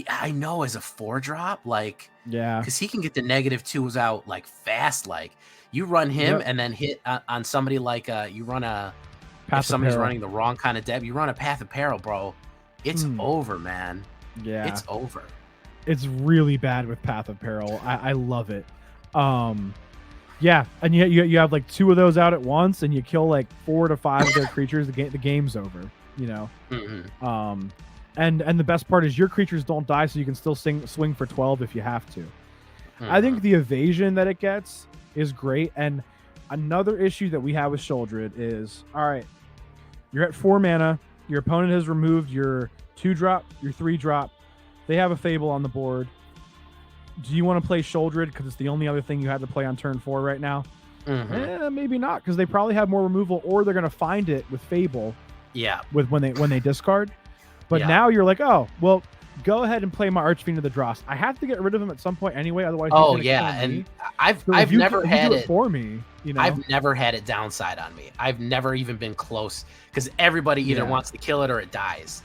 Speaker 1: I know, as a 4-drop, like,
Speaker 2: yeah,
Speaker 1: because he can get the -2s out like fast. Like you run him and then hit on somebody like you run a
Speaker 2: Path
Speaker 1: if somebody's
Speaker 2: Peril.
Speaker 1: running the wrong kind of deck, you run a Path of Peril, bro. It's over, man.
Speaker 2: Yeah,
Speaker 1: it's over.
Speaker 2: It's really bad with Path of Peril. I love it. Yeah, and you have like 2 of those out at once, and you kill like 4 to 5 of their creatures. The game's over. You know. And the best part is your creatures don't die, so you can still swing for 12 if you have to. I think the evasion that it gets is great. And another issue that we have with Shouldered is, all right, you're at 4 mana. Your opponent has removed your 2-drop, your 3-drop. They have a Fable on the board. Do you want to play Shouldered because it's the only other thing you had to play on turn 4 right now? Maybe not, because they probably have more removal, or they're going to find it with Fable.
Speaker 1: Yeah.
Speaker 2: With when they discard. But now you're like, oh, well, go ahead and play my Archfiend of the Dross. I have to get rid of him at some point anyway, otherwise.
Speaker 1: Oh yeah, and I've never had it
Speaker 2: for me. You know,
Speaker 1: I've never had it downside on me. I've never even been close, because everybody either wants to kill it or it dies.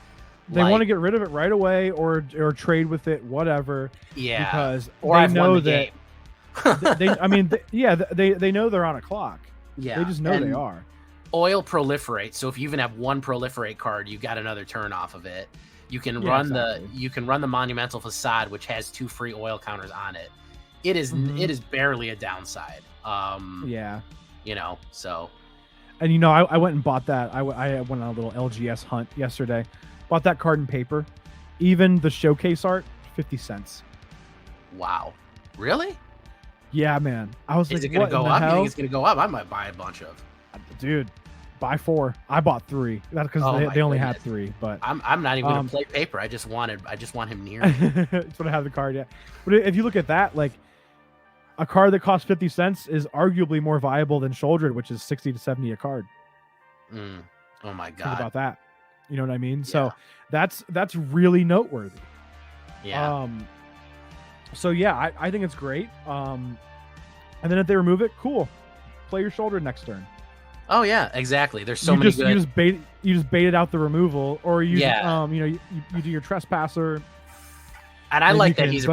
Speaker 2: They want to get rid of it right away, or trade with it, whatever.
Speaker 1: Yeah,
Speaker 2: because
Speaker 1: or
Speaker 2: they know that. They know they're on a clock.
Speaker 1: Yeah,
Speaker 2: they just know they are.
Speaker 1: Oil proliferates, so if you even have 1 proliferate card, you got another turn off of it. You can run the Monumental Facade, which has 2 free oil counters on it. It is barely a downside. You know, so.
Speaker 2: And you know, I went and bought that. I went on a little LGS hunt yesterday. Bought that card and paper. Even the showcase art, 50 cents.
Speaker 1: Wow, really?
Speaker 2: Yeah, man. I was like,
Speaker 1: is it gonna go up? You think it's gonna go up? I might buy a bunch of.
Speaker 2: Dude, buy 4. I bought 3. That's because they only had 3. But
Speaker 1: I'm not even gonna play paper. I just want him near me.
Speaker 2: That's what I have the card. Yeah, but if you look at that, like a card that costs 50 cents is arguably more viable than Shouldered, which is 60 to 70 a card.
Speaker 1: Oh my god!
Speaker 2: Think about that. You know what I mean? Yeah. So that's really noteworthy.
Speaker 1: Yeah.
Speaker 2: So yeah, I think it's great. And then if they remove it, cool. Play your Shouldered next turn.
Speaker 1: Oh yeah, exactly. There's so many good.
Speaker 2: You just baited out the removal, or you you do your Trespasser.
Speaker 1: And I like that
Speaker 2: he's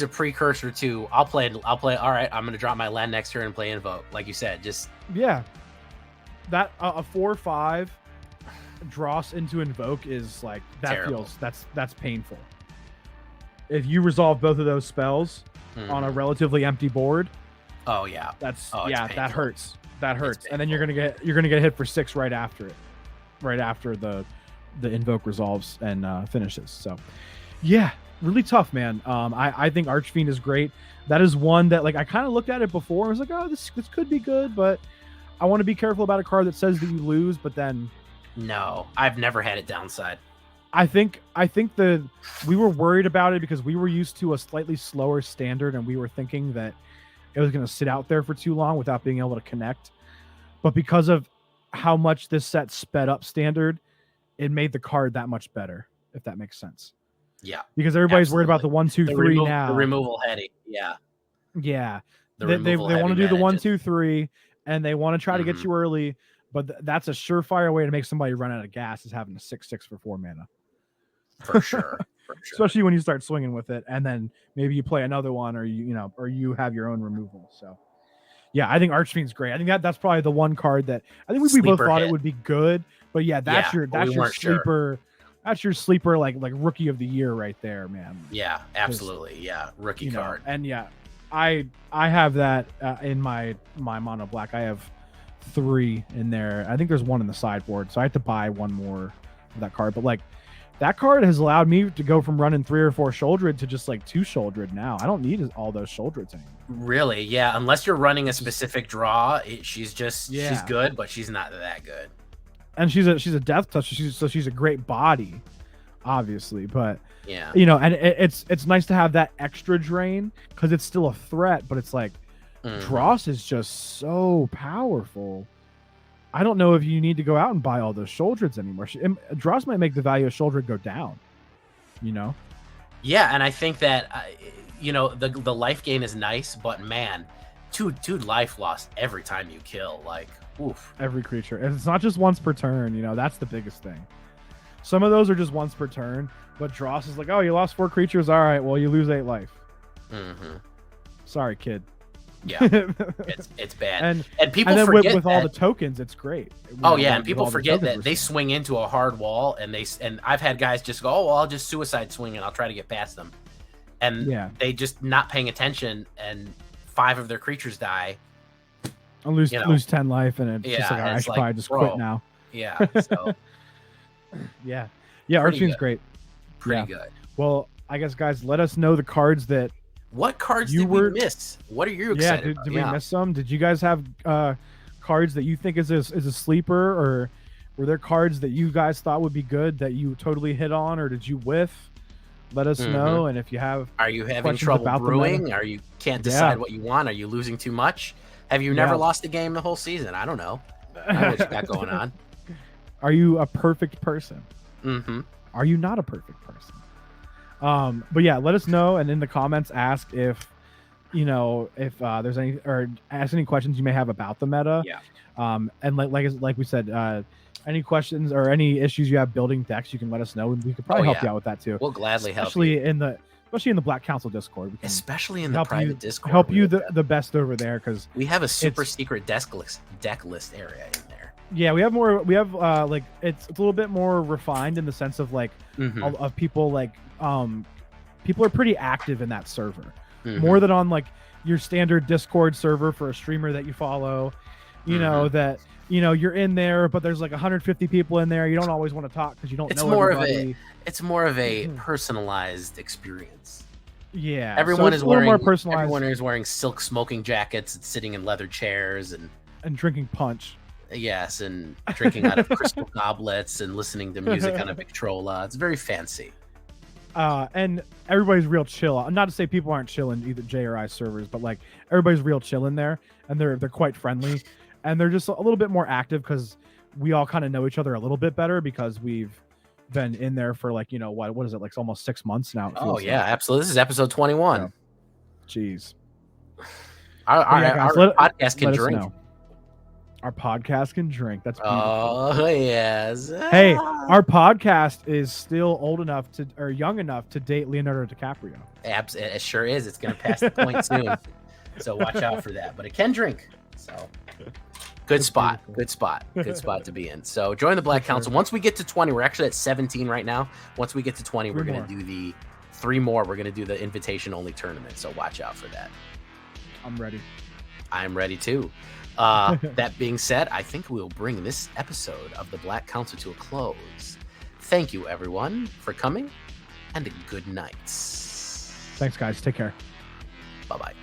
Speaker 1: a precursor to I'll play. All right, I'm gonna drop my land next turn and play Invoke, like you said. Just
Speaker 2: that a 4/5 Dross into Invoke is like that.
Speaker 1: Terrible.
Speaker 2: That's painful. If you resolve both of those spells on a relatively empty board, that hurts. That hurts, and then you're gonna get hit for 6 right after it, right after the Invoke resolves and finishes. So, yeah, really tough, man. I think Archfiend is great. That is one that, like, I kind of looked at it before. I was like, oh, this could be good, but I want to be careful about a card that says that you lose. But then,
Speaker 1: no, I've never had it downside.
Speaker 2: I think we were worried about it because we were used to a slightly slower standard, and we were thinking that it was going to sit out there for too long without being able to connect. But because of how much this set sped up standard, it made the card that much better, if that makes sense.
Speaker 1: Yeah.
Speaker 2: Because everybody's worried about the 1, 2, 3 now.
Speaker 1: The removal heady. Yeah.
Speaker 2: Yeah. They want to do the 1, 2, 3, and they want to try to get you early, but that's a surefire way to make somebody run out of gas, is having a 6/6 for 4 mana.
Speaker 1: For sure.
Speaker 2: Especially when you start swinging with it, and then maybe you play another one, or you have your own removal. So, yeah, I think Archfiend's great. I think that's probably the one card that I think we both thought it would be good. But yeah, that's your sleeper. Sure. That's your sleeper, like rookie of the year right there, man.
Speaker 1: Yeah, absolutely. Yeah, rookie card.
Speaker 2: And yeah, I have that in my mono black. I have 3 in there. I think there's 1 in the sideboard, so I have to buy 1 more of that card. But like, that card has allowed me to go from running 3 or 4 Sholdred to just like 2 Sholdred now. I don't need all those Sholdreds anymore.
Speaker 1: Really? Yeah. Unless you're running a specific draw, she's
Speaker 2: Yeah.
Speaker 1: good, but she's not that good.
Speaker 2: And she's a death touch, so she's a great body, obviously. But
Speaker 1: yeah,
Speaker 2: you know, and it's nice to have that extra drain because it's still a threat, but it's like Dross is just so powerful. I don't know if you need to go out and buy all those Sholdreds anymore. Dross might make the value of Sholdred go down, you know?
Speaker 1: Yeah, and I think that, you know, the life gain is nice, but man, 2 life lost every time you kill. Like, oof.
Speaker 2: Every creature. And it's not just once per turn, you know? That's the biggest thing. Some of those are just once per turn, but Dross is like, oh, you lost 4 creatures? All right, well, you lose 8 life. Sorry, kid.
Speaker 1: Yeah, it's bad, and people forget
Speaker 2: with all the tokens, it's great.
Speaker 1: Oh yeah, and people forget that they swing into a hard wall, and I've had guys just go, oh, well, I'll just suicide swing and I'll try to get past them, and they just not paying attention, and 5 of their creatures die.
Speaker 2: I'll lose 10 life, and it's just like, I should probably just quit now.
Speaker 1: Yeah, so
Speaker 2: yeah, Archene's great.
Speaker 1: Pretty good.
Speaker 2: Well, I guess guys, let us know the cards that.
Speaker 1: What cards did we miss? What are you excited about?
Speaker 2: Did we miss some? Did you guys have cards that you think is a sleeper, or were there cards that you guys thought would be good that you totally hit on, or did you whiff? Let us know. And if you have,
Speaker 1: are you having trouble brewing? Are you can't decide what you want? Are you losing too much? Have you never lost a game the whole season? I don't know. I don't know what you got going on.
Speaker 2: Are you a perfect person? Are you not a perfect person? But yeah, let us know, and in the comments ask if there's any, or ask any questions you may have about the meta. And like we said, any questions or any issues you have building decks, you can let us know, and we could probably help you out with that too.
Speaker 1: We'll gladly help
Speaker 2: you. Especially in the Black Council Discord.
Speaker 1: Especially in the private Discord.
Speaker 2: Help you the best over there, because
Speaker 1: we have a super secret deck list area in there.
Speaker 2: Yeah, we have more. We have like it's a little bit more refined in the sense of like of people like people are pretty active in that server, more than on like your standard Discord server for a streamer that you follow. You know that you're in there, but there's like 150 people in there. You don't always want to talk because you don't know everybody.
Speaker 1: It's more of a personalized experience.
Speaker 2: Yeah,
Speaker 1: everyone is wearing
Speaker 2: more personalized.
Speaker 1: Everyone is wearing silk smoking jackets and sitting in leather chairs and
Speaker 2: drinking punch.
Speaker 1: Yes, and drinking out of crystal goblets and listening to music on a Victrola. It's very fancy.
Speaker 2: And everybody's real chill. Not to say people aren't chill in either J or I servers, but like everybody's real chill in there, and they're quite friendly, and they're just a little bit more active because we all kind of know each other a little bit better because we've been in there for like what is it, like almost 6 months now.
Speaker 1: Oh yeah, absolutely. This is episode 21.
Speaker 2: Jeez.
Speaker 1: Our podcast can drink.
Speaker 2: Our podcast can drink. That's beautiful.
Speaker 1: Oh yes.
Speaker 2: Hey, our podcast is still old enough or young enough to date Leonardo DiCaprio.
Speaker 1: It sure is. It's going to pass the point soon. So watch out for that. But it can drink. So good spot. Good spot to be in. So join the Black Council. Once we get to 20, we're actually at 17 right now. Once we get to 20, we're going to do the 3 more. We're going to do the invitation only tournament. So watch out for that.
Speaker 2: I'm ready.
Speaker 1: I'm ready too. That being said, I think we'll bring this episode of the Black Council to a close. Thank you, everyone, for coming, and good night.
Speaker 2: Thanks, guys. Take care.
Speaker 1: Bye-bye.